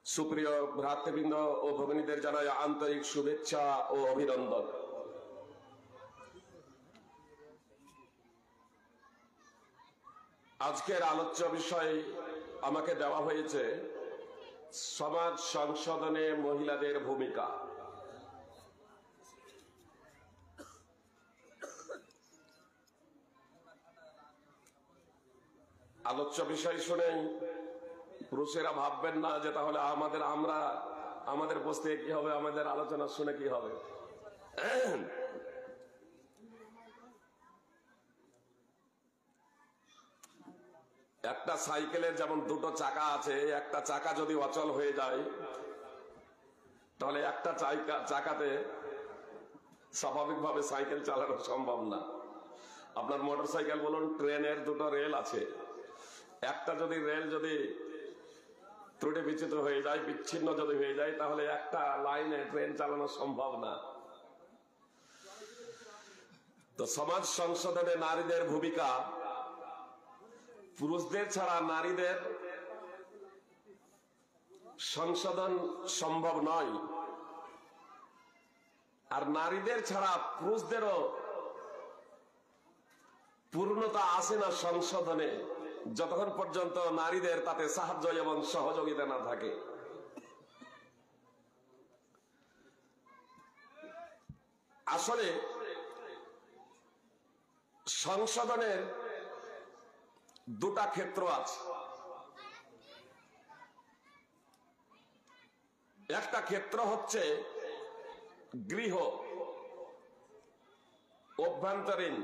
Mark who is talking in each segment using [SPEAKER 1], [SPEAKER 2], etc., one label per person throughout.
[SPEAKER 1] সুপ্রিয় ভ্রাতৃবৃন্দ ও ভগিনীদের জানাই আন্তরিক শুভেচ্ছা ও অভিনন্দন। আজকের আলোচ্য বিষয় আমাকে দেওয়া হয়েছে সমাজ সংশোধনে মহিলাদের ভূমিকা। আলোচ্য বিষয় শুনেই পুরুষেরা ভাববেন না যে তাহলে আমাদের বসতে কি হবে, আমাদের আলোচনা শুনে কি হবে। একটা সাইকেলের যেমন দুটো চাকা আছে, একটা চাকা যদি অচল হয়ে যায় তাহলে একটা চাকাতে স্বাভাবিকভাবে সাইকেল চালানো সম্ভব না। আপনার মোটর সাইকেল বলুন, ট্রেনের দুটো রেল আছে, একটা যদি রেল যদি ত্রুটি বিচ্যুত হয়ে যায়, বিচ্ছিন্ন যদি হয়ে যায়, তাহলে একটা লাইনে ট্রেন চালানো সম্ভব না। তো সমাজ সংশোধনে নারীদের ভূমিকা, পুরুষদের ছাড়া নারীদের সংশোধন সম্ভব নয়, আর নারীদের ছাড়া পুরুষদেরও পূর্ণতা আসে না সংশোধনে, যতক্ষণ পর্যন্ত নারীদের তাতে সাহায্য এবং সহযোগিতা না থাকে। আসলে সংশোধনের দুটা ক্ষেত্র আছে। একটা ক্ষেত্র হচ্ছে গৃহ, অভ্যন্তরীণ,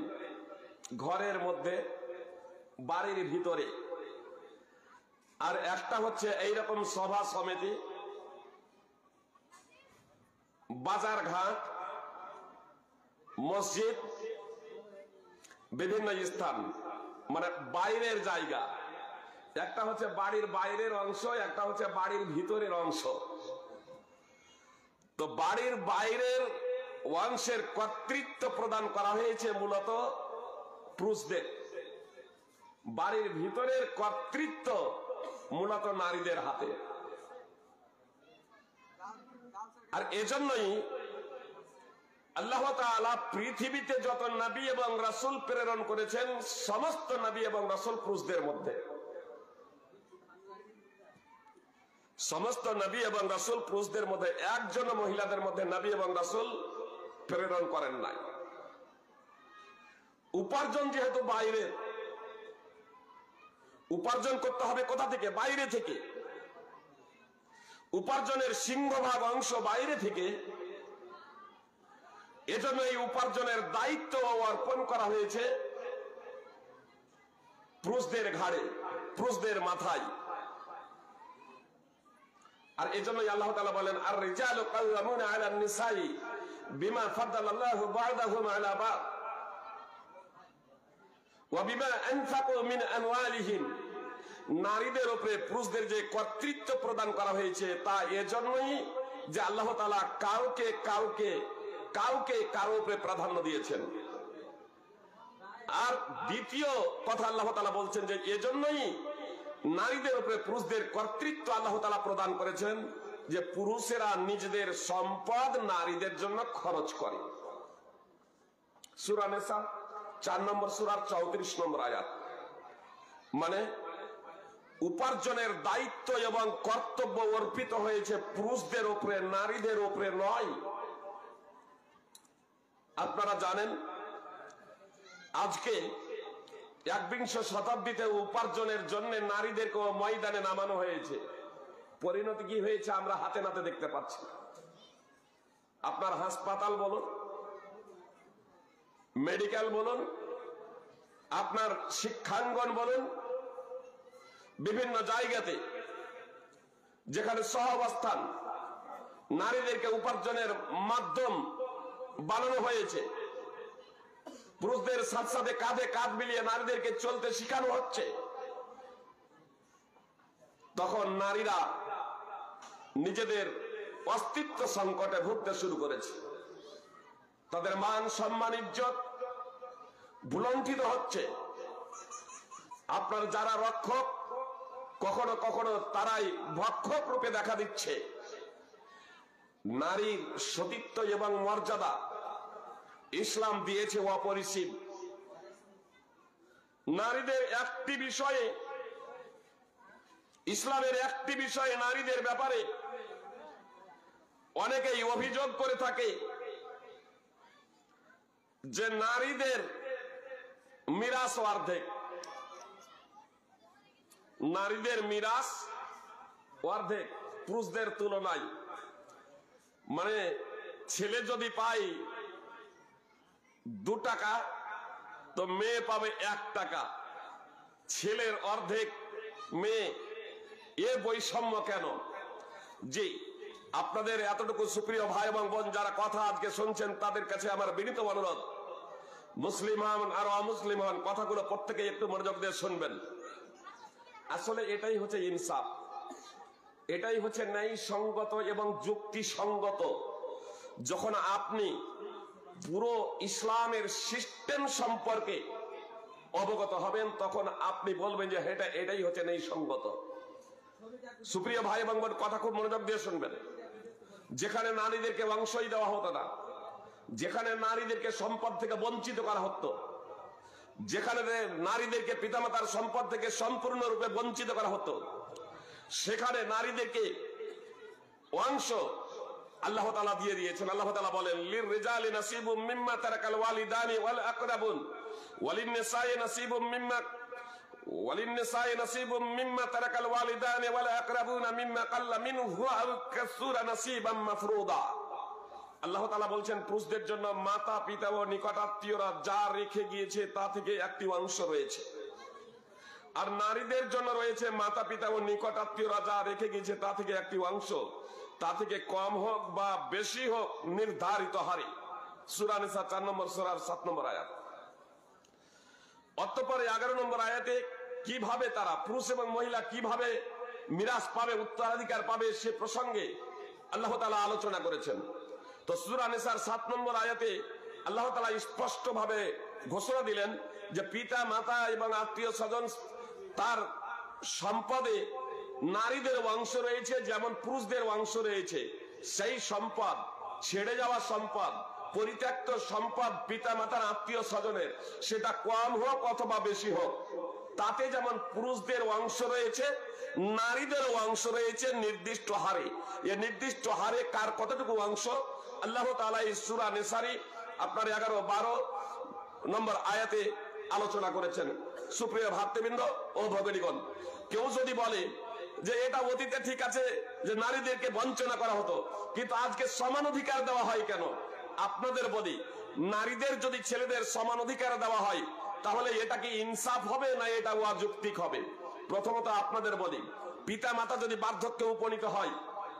[SPEAKER 1] ঘরের মধ্যে, বাড়ির ভিতরে। আর একটা হচ্ছে এইরকম সভা সমিতি, বাজার ঘাট, মসজিদ, বিভিন্ন স্থান, মানে বাইরের জায়গা। একটা হচ্ছে বাড়ির বাইরের অংশ, একটা হচ্ছে বাড়ির ভিতরের অংশ। তো বাড়ির বাইরের অংশের কর্তৃত্ব প্রদান করা হয়েছে মূলত পুরুষদের, বাড়ির ভিতরের কর্তৃত্ব মূলত নারীদের হাতে। আর এজন্যই আল্লাহ তাআলা পৃথিবীতে যত নবী এবং রাসূল প্রেরণ করেছেন, সমস্ত নবী এবং রাসূল পুরুষদের মধ্যে, সমস্ত নবী এবং রাসূল পুরুষদের মধ্যে, একজন মহিলাদের মধ্যে নবী এবং রাসূল প্রেরণ করেন নাই। উপার্জন যেহেতু বাইরে, উপার্জন করতে হবে কোথা থেকে? বাইরে থেকে। উপার্জনের সিংহভাগ অংশ বাইরে থেকে, এজন্য এই উপার্জনের দায়িত্ব অর্পণ করা হয়েছে পুরুষদের ঘাড়ে, পুরুষদের মাথায়। আর এজন্যই আল্লাহ তাআলা বলেন, আর রিজালু কাওয়ামুনা আলান নিসাই বিমা ফাদ্দালাল্লাহু বা'দাহুম আলা বা'দ ওয়া বিমা আনফাকু মিন আমওয়ালিহিম। নারীদের উপরে পুরুষদের যে কর্তৃত্ব প্রদান করা হয়েছে তা এজন্যই যে আল্লাহ তাআলা কাউকে কারো উপরে প্রাধান্য দিয়েছেন। আর দ্বিতীয় কথা আল্লাহ তাআলা বলছেন যে এজন্যই নারীদের উপরে পুরুষদের কর্তৃত্ব আল্লাহ তাআলা প্রদান করেছেন যে পুরুষেরা নিজেদের সম্পদ নারীদের জন্য খরচ করে। সূরা নিসা 4 নম্বর সূরার 34 নম্বর আয়াত। মানে উপার্জনের দায়িত্ব এবং কর্তব্য অর্পিত হয়েছে পুরুষদের উপরে, নারীদের উপরে নয়। আপনারা জানেন আজকে 21 শতাব্দীতে উপার্জনের জন্য নারীদেরকে ময়দানে নামানো হয়েছে। পরিণতি কি হয়েছে আমরা হাতে নাতে দেখতে পাচ্ছি। আপনার হাসপাতাল বলুন, মেডিকেল বলুন, আপনার শিক্ষাঙ্গন বলুন, বিভিন্ন জায়গাতে যেখানে সহাবস্থান নারীদেরকে উপার্জনের মাধ্যম বানানো হয়েছে, পুরুষদের সাথে সাথে কাঁধে কাঁধ মিলিয়ে নারীদেরকে চলতে শেখানো হচ্ছে, তখন নারীরা নিজেদের অস্তিত্ব সংকটে ভুগতে শুরু করেছে। তাদের মান সম্মান ইজ্জত ভুলণ্ঠিত হচ্ছে। আপনার যারা রক্ষক কখনো কখনো তারাই ভক্ষক রূপে দেখা দিচ্ছে। নারীর সতীত্ব এবং মর্যাদা ইসলাম দিয়েছে অপরিসীম। নারীদের একটি বিষয়ে, ইসলামের একটি বিষয়ে নারীদের ব্যাপারে অনেকেই অভিযোগ করে থাকে যে নারীদের মিরাস অর্ধেক, নারীদের মিরাস অর্ধেক পুরুষদের তুলনায়। মানে ছেলে যদি পায় 2 টাকা তো মেয়ে পাবে 1 টাকা, ছেলের অর্ধেক মেয়ে। এ বৈষম্য কেন? জি, আপনাদের এতটুকু সুপ্রিয় ভাই এবং বোন যারা কথা আজকে শুনছেন তাদের কাছে আমার বিনীত অনুরোধ, মুসলিম হন আর অমুসলিম হন, কথাগুলো প্রত্যেকে একটু মনোযোগ দিয়ে শুনবেন। আসলে এটাই হচ্ছে ইনসাফ, এটাই হচ্ছে ন্যায় সঙ্গত এবং যুক্তিসঙ্গত। যখন আপনি পুরো ইসলামের সিস্টেম সম্পর্কে অবগত হবেন তখন আপনি বলবেন যে এটাই হচ্ছে ন্যায় সঙ্গত। সুপ্রিয় ভাই এবং বোন, কথা খুব মনোযোগ দিয়ে শুনবেন। যেখানে নারীদেরকে অংশই দেওয়া হতো না, যেখানে নারীদেরকে সম্পদ থেকে বঞ্চিত করা হতো, যেখানে নারীদেরকে পিতামাতার সম্পদ থেকে সম্পূর্ণরূপে বঞ্চিত করা হতো, সেখানে নারীদেরকে অংশ আল্লাহ তাআলা দিয়ে দিয়েছেন। আল্লাহ তাআলা বলেন, লিররিজালি নাসিবুম মিম্মা তারাকাল ওয়ালিদানি ওয়াল আকরাবুন ওয়ালিন্নিসাই নাসিবুম মিম্মা তারাকাল ওয়ালিদানি ওয়াল আকরাবুন মিম্মা কাল্লা মিনহু আও কাসুরা নাসিবাম মাফরুদা। আল্লাহ তাআলা বলছেন, পুরুষদের জন্য মাতা পিতা ও নিকটাত্মীয়রা যা রেখে গিয়েছে তা থেকে একটি অংশ রয়েছে, আর নারীদের জন্য রয়েছে মাতা পিতা ও নিকটাত্মীয়রা যা রেখে গিয়েছে তা থেকে একটি অংশ, তা থেকে কম হোক বা বেশি হোক নির্ধারিত হারে। সূরা নিসা 4 নম্বর সূরার 7 নম্বর আয়াত। অতঃপর 11 নম্বর আয়াতে কিভাবে তারা, পুরুষ এবং মহিলা কিভাবে মিরাস পাবে, উত্তরাধিকার পাবে, সে প্রসঙ্গে আল্লাহ তাআলা আলোচনা করেছেন। তো সূরা নিসার 7 নম্বর আয়াতে আল্লাহ তাআলা স্পষ্ট ভাবে ঘোষণা দিলেন যে পিতা মাতা এবং আত্মীয় স্বজন তার সম্পদে নারীদের অংশ রয়েছে যেমন পুরুষদের অংশ রয়েছে। সেই সম্পদ, ছেড়ে যাওয়া সম্পদ, পরিত্যক্ত সম্পদ পিতা মাতার আত্মীয় স্বজনের, সেটা কম হোক অথবা বেশি হোক, তাতে যেমন পুরুষদের অংশ রয়েছে নারীদের অংশ রয়েছে নির্দিষ্ট হারে। এই নির্দিষ্ট হারে কার কতটুকু অংশ আল্লাহ তাআলা এই সূরা নিসারই আপনার 11-12 নম্বর আয়াতে আলোচনা করেছেন। সুপ্রিয় ভাতৃবৃন্দ ও ভগিনীগণ, কেউ যদি বলে যে এটা অতীতে ঠিক আছে যে নারীদেরকে বঞ্চনা করা হতো, কিন্তু আজকে সমান অধিকার দেওয়া হয় কেন? আপনাদের বলি, নারীদের যদি ছেলেদের সমান অধিকার দেওয়া হয় তাহলে এটা কি ইনসাফ হবে না এটা অযৌক্তিক হবে? প্রথমত আপনাদের বলি, পিতা মাতা যদি বার্ধক্যে উপনীত হয়,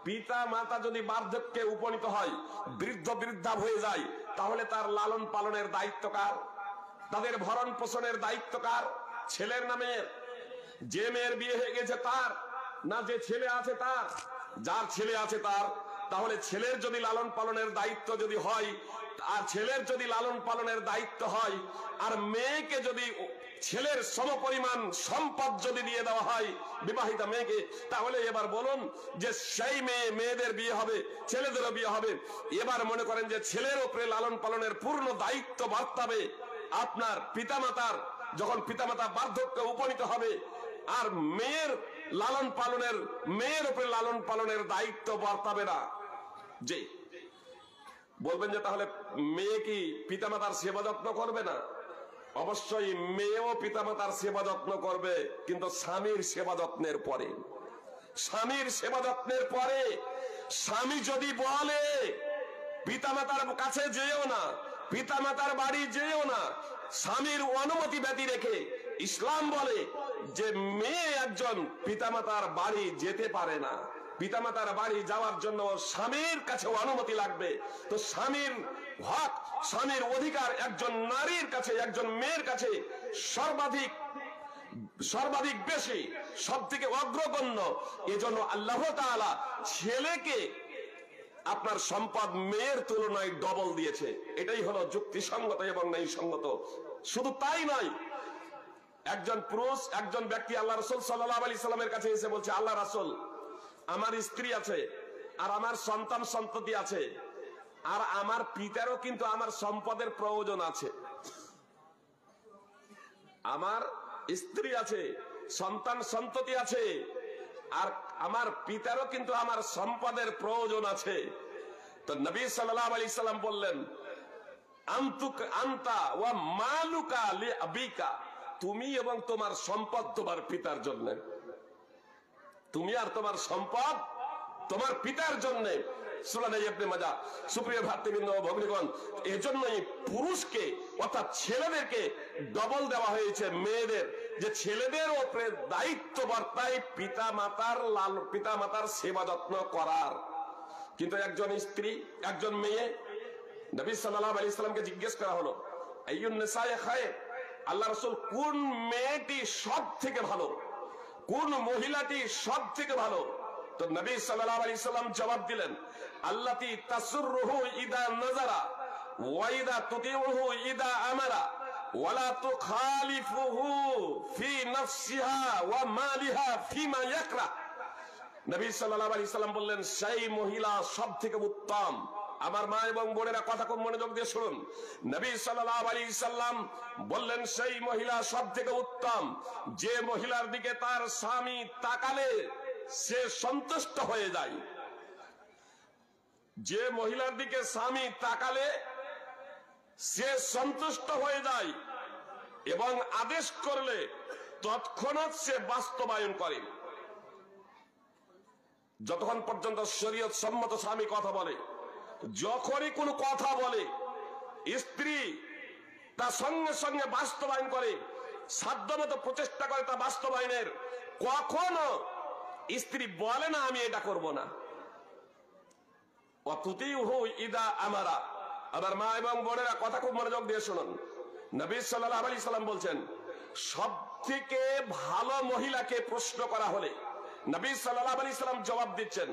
[SPEAKER 1] পিতা মাতা যদি বার্ধক্যে উপনীত হয়, বৃদ্ধ বৃদ্ধা হয়ে যায়, তাহলে তার লালন পালনের দায়িত্ব কার? তাদের ভরণ পোষণের দায়িত্ব কার? ছেলের না মেয়ের? যে মেয়ের বিয়ে হয়ে গেছে তার, না যে ছেলে আছে তার? যার ছেলে আছে তার। তাহলে ছেলের যদি লালন পালনের দায়িত্ব যদি হয়, আর ছেলের যদি লালন পালনের দায়িত্ব হয়, আর মেয়েকে যদি ছেলের সমপরিমাণ সম্পদ যদি দিয়ে দেওয়া হয় বিবাহিতা মেয়েকে, তাহলে এবার বলুন যে সেই মেয়েদের বিয়ে হবে, ছেলেদেরও বিয়ে হবে। এবার মনে করেন যে ছেলের উপরে লালন পালনের পূর্ণ দায়িত্ব বর্তাবে আপনার পিতামাতার, যখন পিতামাতা বার্ধক্যে উপনীত হবে, আর মেয়ের লালন পালনের, মেয়ের উপরে লালন পালনের দায়িত্ব বর্তাবে না। যে বলবেন যে তাহলে মেয়ে কি পিতামাতার সেবা যত্ন করবে না? অবশ্যই মেয়েও পিতামাতার সেবা যত্ন করবে, কিন্তু স্বামীর সেবা যত্নের পরে। স্বামীর সেবা যত্নের পরে। স্বামী যদি বলে পিতামাতার কাছে যেও না, পিতামাতার বাড়ি যেও না, স্বামীর অনুমতি ব্যতি রেখে ইসলাম বলে যে মেয়ে একজন পিতামাতার বাড়ি যেতে পারে না। পিতামাতার বাড়ি যাওয়ার জন্য স্বামীর কাছে অনুমতি লাগবে। তো স্বামীর হক, স্বামীর অধিকার একজন নারীর কাছে, একজন মেয়ের কাছে সর্বাধিক বেশি, সব থেকে অগ্রগণ্য। এজন্য আল্লাহ তাআলা ছেলেকে আপনার সম্পদ মেয়ের তুলনায় ডবল দিয়েছে। এটাই হলো যুক্তিসঙ্গত এবং ন্যায়সঙ্গত। শুধু তাই নয়, একজন পুরুষ একজন ব্যক্তি আল্লাহ রাসূল সাল্লাল্লাহু আলাইহি সাল্লামের কাছে এসে বলছে, আল্লাহ রাসূল, আমার স্ত্রী আছে আর আমার সন্তান সন্ততি আছে, আর আমার পিতারও কিন্তু আমার সম্পদের প্রয়োজন আছে। আমার স্ত্রী আছে, সন্তান সন্ততি আছে, আর আমার পিতারও কিন্তু আমার সম্পদের প্রয়োজন আছে। তো নবী সাল্লাল্লাহু আলাইহি সাল্লাম বললেন, আনতা ওয়া মালুকা লিআবিকা, তুমি এবং তোমার সম্পদ তোমার পিতার জন্য, তুমি আর তোমার সম্পদ তোমার পিতার জন্য। সুনানে ইবনে মাজাহ। সুপ্রিয় ভাতৃবৃন্দ ও ভগ্নীগণ, এজন্যই পুরুষকে অর্থাৎ ছেলেদেরকে ডবল দেওয়া হয়েছে মেয়েদের, যে ছেলেদের উপরে দায়িত্ব বর্তায় পিতা মাতার সেবা যত্ন করার। কিন্তু একজন স্ত্রী একজন মেয়ে, নবী সাল্লাল্লাহু আলাইহি সাল্লামকে জিজ্ঞেস করা হলো, আইয়ুন নিসায়ে খায়র, আল্লাহ রাসূল কোন মেয়েটি সব থেকে ভালো, কোন মহিলাটি সব থেকে ভালো? তো নবী সাল্লাল্লাহু আলাইহি সাল্লাম জবাব দিলেন, আল্লাতী তাসুররুহু ইদা নাযারা ওয়া ইদা তুতিউহু ইদা আমারা ওয়ালা তুখালিফুহু ফি নাফসিহা ওয়া মালিহা ফিমা ইয়াকরা। নবী সাল্লাল্লাহু আলাইহি সাল্লাম বললেন, সেই মহিলা সব থেকে উত্তম। আমার মা এবং বোনেরা কথা খুব মনোযোগ দিয়ে শুনুন। নবী সাল্লাল্লাহু আলাইহি সাল্লাম বললেন, সেই মহিলা সব থেকে উত্তম যে মহিলার দিকে তার স্বামী তাকালে সে সন্তুষ্ট হয়ে যায়, যে মহিলার দিকে স্বামী তাকালে সে সন্তুষ্ট হয়ে যায় এবং আদেশ করলে তৎক্ষণাৎ সে বাস্তবায়ন করে। যতক্ষণ পর্যন্ত শরীয়ত সম্মত স্বামী কথা বলে, যখনই কোনো কথা বলে স্ত্রী তা সঙ্গে সঙ্গে বাস্তবায়ন করে, সাধ্যমতো প্রচেষ্টা করে তা বাস্তবায়নের। কখনো স্ত্রী বলে না আমি এটা করব না। অতুতিউহু ইদা আমারা। আবার মা এবং বোনেরা কথা খুব মনোযোগ দিয়ে শুনুন। নবী সাল্লাল্লাহু আলাইহি সাল্লাম বলছেন, সবথেকে ভালো মহিলাকে প্রশ্ন করা হলে নবী সাল্লাল্লাহু আলাইহি সাল্লাম জবাব দিচ্ছেন,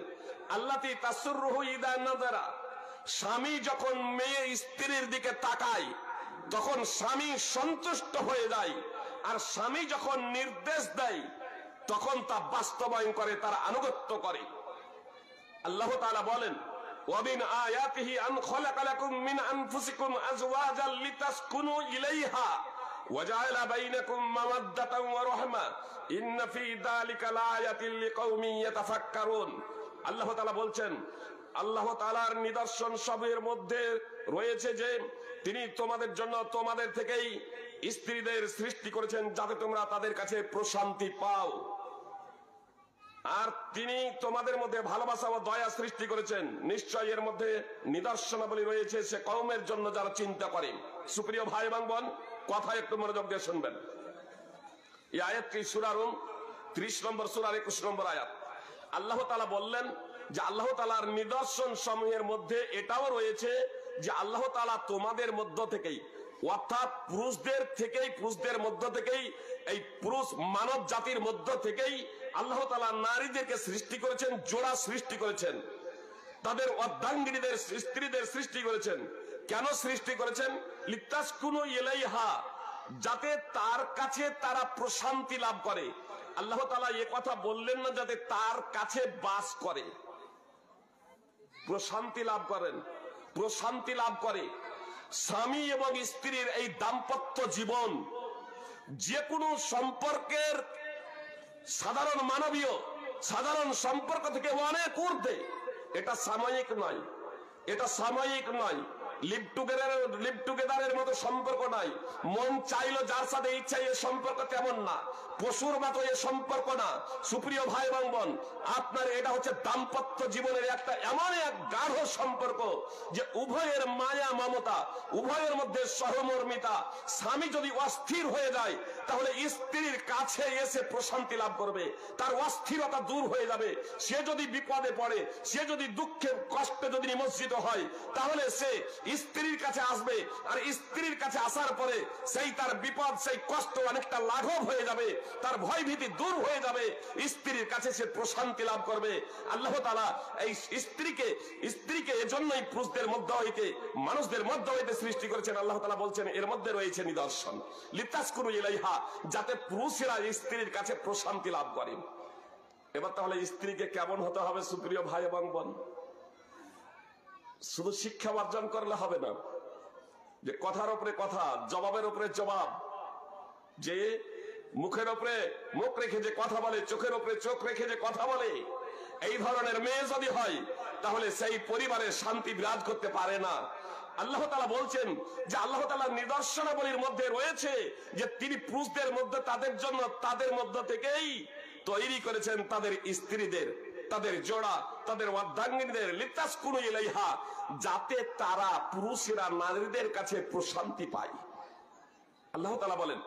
[SPEAKER 1] আল্লাতী তাসুররুহু ইদা নাযারা। স্বামী যখন মেয়ে স্ত্রীর দিকে তাকায় তখন স্বামী সন্তুষ্ট হয়ে যায়, আর স্বামী যখন নির্দেশ দেয় তখন তা বাস্তবায়ন করে, তার আনুগত্য করে। আল্লাহ তাআলা বলেন, ওয়া মিন আয়াতিহি আন খালাকা লাকুম মিন আনফুসিকুম আজওয়াজাল লিতাসকুনু ইলাইহা ওয়া জাআলা বাইনাকুম মাওয়াদ্দাতান ওয়া রাহমা ইন্না ফী যালিকা লাআয়াতিন লিকাওমিন ইয়াতাফাক্কারুন। আল্লাহ তাআলা বলছেন, আল্লাহ তাআলার নিদর্শন সবের মধ্যে রয়েছে যে তিনি তোমাদের জন্য তোমাদের থেকেই স্ত্রীদের সৃষ্টি করেছেন যাতে তোমরা তাদের কাছে প্রশান্তি পাও, আর তিনি তোমাদের মধ্যে ভালোবাসা ও দয়া সৃষ্টি করেছেন। নিশ্চয় এর মধ্যে নিদর্শনাবলী রয়েছে সে কওমের জন্য যারা চিন্তা করে। সুপ্রিয় ভাই এবং বোন, কথা একটু মনোযোগ দিয়ে শুনবেন। এই আয়াতটি সূরা রুম 30 নম্বর সূরার 21 নম্বর আয়াত। আল্লাহ তাআলা বললেন যে আল্লাহ তাআলার নিদর্শন সমূহের মধ্যে এটাও রয়েছে যে আল্লাহ তাআলা তোমাদের মধ্য থেকেই, অর্থাৎ পুরুষদের মধ্য থেকেই, এই পুরুষ মানব জাতির মধ্য থেকেই আল্লাহ তাআলা নারীদেরকে সৃষ্টি করেছেন, জোড়া সৃষ্টি করেছেন, তাদের অর্ধাঙ্গিনীদের স্ত্রীদের সৃষ্টি করেছেন। কেন সৃষ্টি করেছেন? লিতাসকুনু ইলাইহা, যাতে তার কাছে তারা প্রশান্তি লাভ করে। আল্লাহ তাআলা এ কথা বললেন না যাতে তার কাছে বাস করে, প্রশান্তি লাভ করেন, প্রশান্তি লাভ করে। স্বামী এবং স্ত্রীর এই দাম্পত্য জীবন যে কোনো সম্পর্কের সাধারণ মানবীয় সাধারণ সম্পর্ক থেকে অনেক ঊর্ধ্বে। এটা সাময়িক নয়, এটা সাময়িক নয়, লিভ টুগেদারের মতো সম্পর্ক নাই। মন চাইলো যার সাথে ইচ্ছা এ সম্পর্ক তেমন না, পশুর মতো এ সম্পর্ক না। সুপ্রিয় ভাই এবং বোন, আপনার এটা হচ্ছে দাম্পত্য জীবনের একটা এমন এক গাঢ় সম্পর্ক যে উভয়ের মায়া মমতা, উভয়ের মধ্যে সহমর্মিতা। স্বামী যদি অস্থির হয়ে যায় তাহলে স্ত্রীর কাছে এসে প্রশান্তি লাভ করবে, তার অস্থিরতা দূর হয়ে যাবে। সে যদি বিপদে পড়ে, সে যদি দুঃখে কষ্টে যদি নিমজ্জিত হয়, তাহলে সে স্ত্রীর কাছে আসবে, আর স্ত্রীর কাছে আসার পরে সেই তার বিপদ, সেই কষ্ট অনেকটা লাঘব হয়ে যাবে, তার ভয় ভীতি দূর হয়ে যাবে, স্ত্রীর কাছে সে প্রশান্তি লাভ করবে। আল্লাহ তাআলা এই স্ত্রীকে এজন্যই পুরুষদের মধ্য হইতে, মানুষদের মধ্য হইতে সৃষ্টি করেছেন। আল্লাহ তাআলা বলছেন এর মধ্যে রয়েছে নিদর্শন, লিতাসকুনু ইলাইহা, যাতে পুরুষেরা স্ত্রীর কাছে প্রশান্তি লাভ করে। এবার তাহলে স্ত্রীকে কেমন হতে হবে সুপ্রিয় ভাই এবং বোন? শুধু শিক্ষা অর্জন করলে হবে না, যে কথার উপরে কথা, জবাবের উপরে জবাব, যে মুখের উপরে মুখ রেখে যে কথা বলে, চোখের উপরে চোখ রেখে যে কথা বলে, এই ধরনের মেয়ে যদি হয় তাহলে সেই পরিবারে শান্তি বিরাজ করতে পারে না। আল্লাহ তাআলা বলছেন যে আল্লাহ তাআলার নিদর্শনাবলীর মধ্যে রয়েছে যে তিনি পুরুষদের মধ্যে তাদের জন্য তাদের মধ্য থেকেই তৈরি করেছেন তাদের স্ত্রীদের, তাদের জোড়া, তাদের অর্ধাঙ্গিনীদের, লিতাসকুনু ইলাইহা, যাতে তারা পুরুষেরা নারীদের কাছে প্রশান্তি পায়। আল্লাহ তাআলা বলেন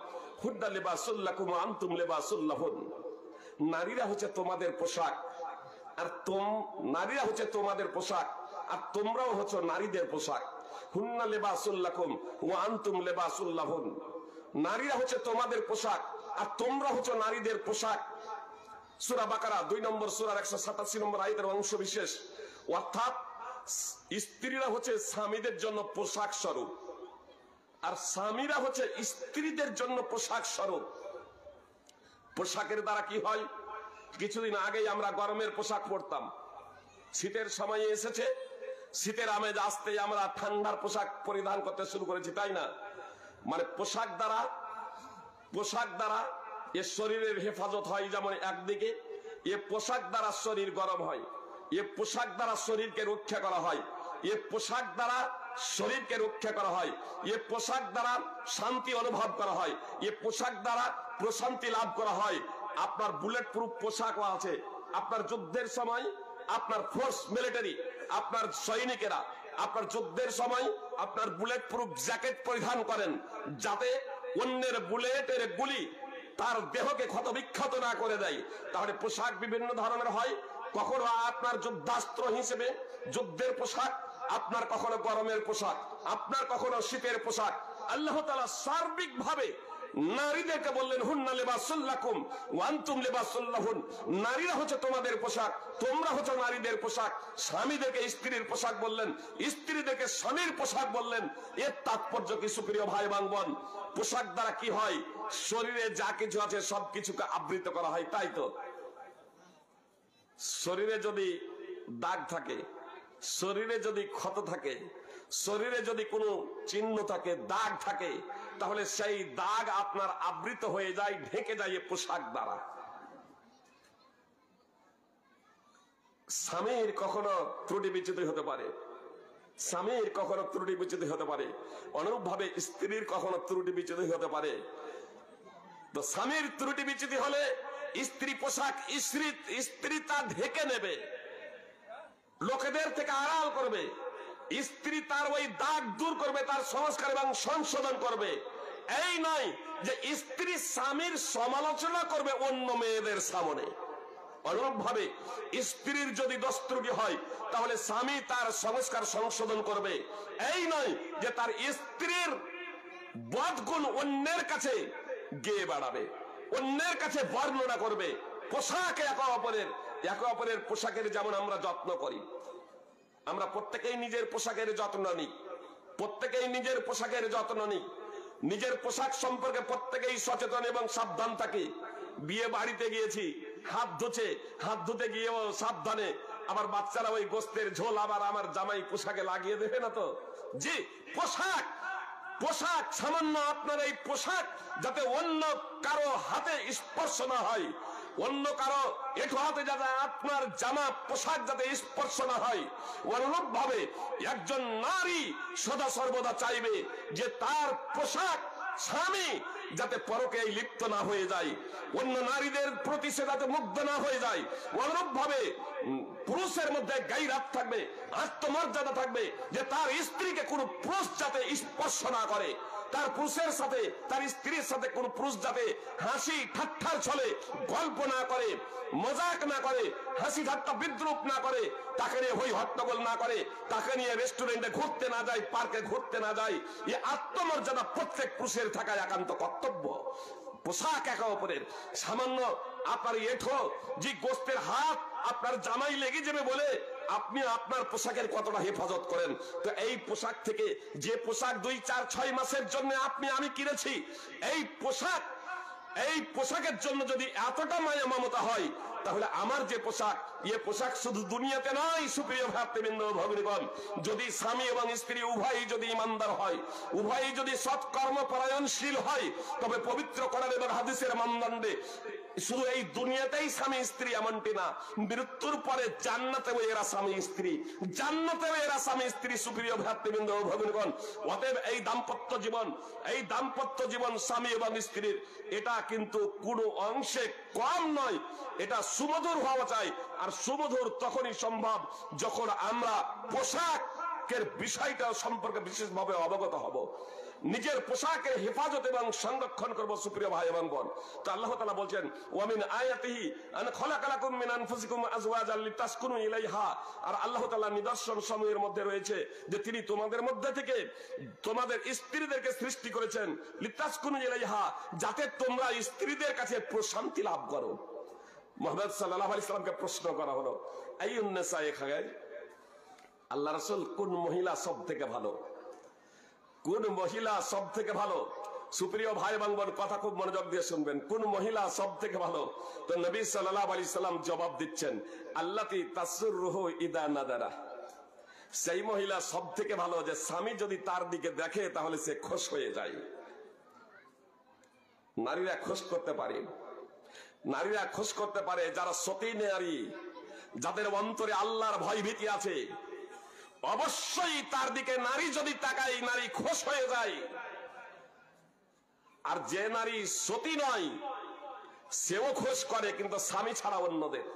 [SPEAKER 1] হুড্ডা লিবাসুল লাকুম ওয়া আনতুম লিবাসুল লাহুন, নারীরা হচ্ছে তোমাদের পোশাক, আর নারীরা হচ্ছে তোমাদের পোশাক, আর তোমরাও হচ্ছে নারীদের পোশাক। হুন্না লিবাসুল লাকুম ওয়া আনতুম লিবাসুল লাহুন, নারীরা হচ্ছে তোমাদের পোশাক আর তোমরা হচ্ছে নারীদের পোশাক। সূরা বাকারা 2 নম্বর সূরার 187 নম্বর আয়াতের অংশ বিশেষ। অর্থাৎ স্ত্রীরা হচ্ছে স্বামীদের জন্য পোশাক স্বরূপ, আর স্বামীরা হচ্ছে স্ত্রীদের জন্য পোশাক স্বরূপ। পোশাকের দ্বারা কি হয়? কিছুদিন আগেই আমরা গরমের পোশাক পরতাম, শীতের সময় এসেছে, শীতের আমেজ আসতে আমরা ঠান্ডার পোশাক পরিধান করতে শুরু করেছি, তাই না? মানে পোশাক দ্বারা এ শরীরের হেফাজত হয়, যেমন একদিকে এ পোশাক দ্বারা শরীর গরম হয়, এ পোশাক দ্বারা শরীরকে রক্ষা করা হয়, এ পোশাক দ্বারা শরীরকে রক্ষা করা হয়, এ পোশাক দ্বারা শান্তি অনুভব করা হয়, এ পোশাক দ্বারা প্রশান্তি লাভ করা হয়। আপনার বুলেট প্রুফ পোশাকও আছে। আপনার যুদ্ধের সময় আপনার ফোর্স মিলিটারি, আপনার সৈনিকেরা আপনার যুদ্ধের সময় আপনার বুলেট প্রুফ জ্যাকেট পরিধান করেন, যাতে অন্যের বুলেটের গুলি তার দেহকে ক্ষতবিক্ষত না করে দেয়। তাহলে পোশাক বিভিন্ন ধরনের হয়, কখনো আপনার যুদ্ধাস্ত্র হিসেবে যুদ্ধের পোশাক, আপনার কখনো গরমের পোশাক, আপনার কখনো শীতের পোশাক। আল্লাহ তাআলা সার্বিক ভাবে নারীদেরকে বললেন হুন্না লিবাসুল লাকুম ওয়া আনতুম লিবাসুল লাহুন, নারীরা হচ্ছে তোমাদের পোশাক, তোমরা হচ্ছে নারীদের পোশাক। স্বামীদেরকে স্ত্রীর পোশাক বললেন, স্ত্রীদেরকে স্বামীর পোশাক বললেন। এর তাৎপর্য কি সুপ্রিয় ভাই এবং বোন? পোশাক দ্বারা কি হয়? শরীরে যা কিছু আছে সবকিছুকে আবৃত করা হয়, তাই তো? শরীরে যদি দাগ থাকে, শরীরে যদি ক্ষত থাকে, শরীরে যদি কোনো চিহ্ন থাকে, দাগ থাকে, তাহলে সেই দাগ আপনার আবৃত হয়ে যায়, ঢেকে যায় এই পোশাক দ্বারা। স্বামীর কখনো ত্রুটি বিচ্যুতি হতে পারে, স্বামীর কখনো ত্রুটি বিচ্যুতি হতে পারে, অনুরূপ ভাবে স্ত্রীর কখনো ত্রুটি বিচ্যুতি হতে পারে। তো স্বামীর ত্রুটি বিচ্যুতি হলে স্ত্রী পোশাক স্ত্রী তা ঢেকে নেবে, লোকেদের থেকে আড়াল করবে, স্ত্রী তার ওই দাগ দূর করবে, তার সংস্কার এবং সংশোধন করবে। এই নয় যে স্ত্রী স্বামীর সমালোচনা করবে অন্য মেয়েদের সামনে। অনুরূপ ভাবে স্ত্রীর যদি দোষ ত্রুটি হয় তাহলে স্বামী তার সংস্কার সংশোধন করবে। এই নয় যে তার স্ত্রীর বদগুণ অন্যের কাছে গেয়ে বেড়াবে, অন্যের কাছে বর্ণনা করবে। পোশাকে একে অপরের পোশাকের যেমন আমরা যত্ন করি, আমরা প্রত্যেকেই নিজের পোশাকের যত্ন নিই, প্রত্যেকেই নিজের পোশাকের যত্ন নিই, নিজের পোশাক সম্পর্কে প্রত্যেকেই সচেতন এবং সাবধান থাকি। বিয়ে বাড়িতে গিয়েছি, হাত ধুতে গিয়েও সাবধানে। আমার বাচ্চারা ওই গোস্তের ঝোল আবার আমার জামাই পোশাকে লাগিয়ে দেবে না তো? জি, পোশাক সামান্য আপনার এই পোশাক যাতে অন্য কারো হাতে স্পর্শ না হয়, অন্য কারো এঠো হাতে যাতে আপনার জামা পোশাক যাতে স্পর্শ না হয়। অনুরূপ ভাবে একজন নারী সদা সর্বদা চাইবে যে তার পোশাক স্বামী যাতে পরকে লিপ্ত না হয়ে যায়, অন্য নারীদের প্রতি সে যাতে মুগ্ধ না হয়ে যায়। অনুরূপ ভাবে পুরুষের মধ্যে গায়রাত থাকবে, আত্মমর্যাদা থাকবে, যে তার স্ত্রীকে কোনো পুরুষ যাতে স্পর্শ না করে। তার পুরুষের সাথে, তার স্ত্রীর সাথে কোন পুরুষ যাতে হাসি ঠাট্টার ছলে গল্প না করে, মজাক না করে, হাসি ঠাট্টা বিদ্রুপ না করে, তাকে নিয়ে হই হট্টগোল না করে, তাকে নিয়ে রেস্টুরেন্টে ঘুরতে না যায়, পার্কে ঘুরতে না যায়। এই আত্মমর্যাদা প্রত্যেক পুরুষের থাকা একান্ত কর্তব্য। পোশাক একে অপরের, সামান্য আপনার এঠো যে গোস্তের হাত আপনার জামাই লেগে যাবে বলে আপনি আপনার পোশাকের কতটা হেফাজত করেন। তো এই পোশাক থেকে, যে পোশাক 2, 4, 6 মাসের জন্য আমি কিনেছি, এই পোশাকের জন্য যদি এতটা মায়া মমতা হয়, তাহলে আমার যে পোশাক, পোশাক শুধু দুনিয়াতে নয় সুপ্রিয় ভ্রাতৃবৃন্দ ভগ্নীগণ, যদি স্বামী এবং স্ত্রী উভয়ই যদি ইমানদার হয়, উভয়ই যদি সৎকর্ম পরায়ণশীল হয়, তবে পবিত্র কোরআন এবং হাদিসের মানদণ্ডে শুধু এই দুনিয়াতেই স্বামী স্ত্রী এমনটি না, মৃত্যুর পরে জান্নাতেও এরা স্বামী স্ত্রী, জান্নাতেও এরা স্বামী স্ত্রী। সুপ্রিয় ভ্রাতৃবৃন্দ ভগ্নীগণ, অতএব এই দাম্পত্য জীবন স্বামী এবং স্ত্রীর, এটা কিন্তু কোনো অংশে কম নয়, এটা সুমধুর হওয়া চাই। আর সুমধুর তখনই সম্ভব যখন আমরা পোশাকের বিষয়টা সম্পর্কে বিশেষভাবে অবগত হব, নিজের পোশাকের হেফাজত এবং সংরক্ষণ করব। সুপ্রিয় ভাই এবং বোন, তো আল্লাহ তাআলা বলছেন, ওয়া মিন আয়াতিহি আন খালাকা লাকুম মিন আনফুসিকুম আজওয়াজান লিতাসকুনু ইলাইহা। আর আল্লাহ তাআলা নিদর্শন সমূহের মধ্যে রয়েছে যে তিনি তোমাদের মধ্যে থেকে তোমাদের স্ত্রীদেরকে সৃষ্টি করেছেন, লিতাসকুনু ইলাইহা, যাতে তোমরা স্ত্রীদের কাছে প্রশান্তি লাভ করো। মুহাম্মদ সাল্লাল্লাহু আলাইহি সাল্লামকে প্রশ্ন করা হলো, আইয়ুন নিসায়ে খায়র, আল্লাহ রাসূল কোন মহিলা সব থেকে ভালো, কোন মহিলা সব থেকে ভালো? সুপ্রিয় ভাই এবং বোন, কথা খুব মনোযোগ দিয়ে শুনবেন, কোন মহিলা সব থেকে ভালো? তো নবী সাল্লাল্লাহু আলাইহি সাল্লাম জবাব দিচ্ছেন, আল্লাতী তাসরুহু ইদা নাদারা, সেই মহিলা সব থেকে ভালো যে স্বামী যদি তার দিকে দেখে তাহলে সে খুশ হয়ে যায়। নারীরা খুশ করতে পারে, নারীরা খুশ করতে পারে যারা সতী নারী, যাদের অন্তরে আল্লাহর ভয় ভীতি আছে, অবশ্যই তার দিকে নারী যদি তাকায় নারী খুশ হয়ে যায়। আর যে নারী সতী নয় সেও খুশ করে, কিন্তু স্বামী ছাড়া অন্যদের,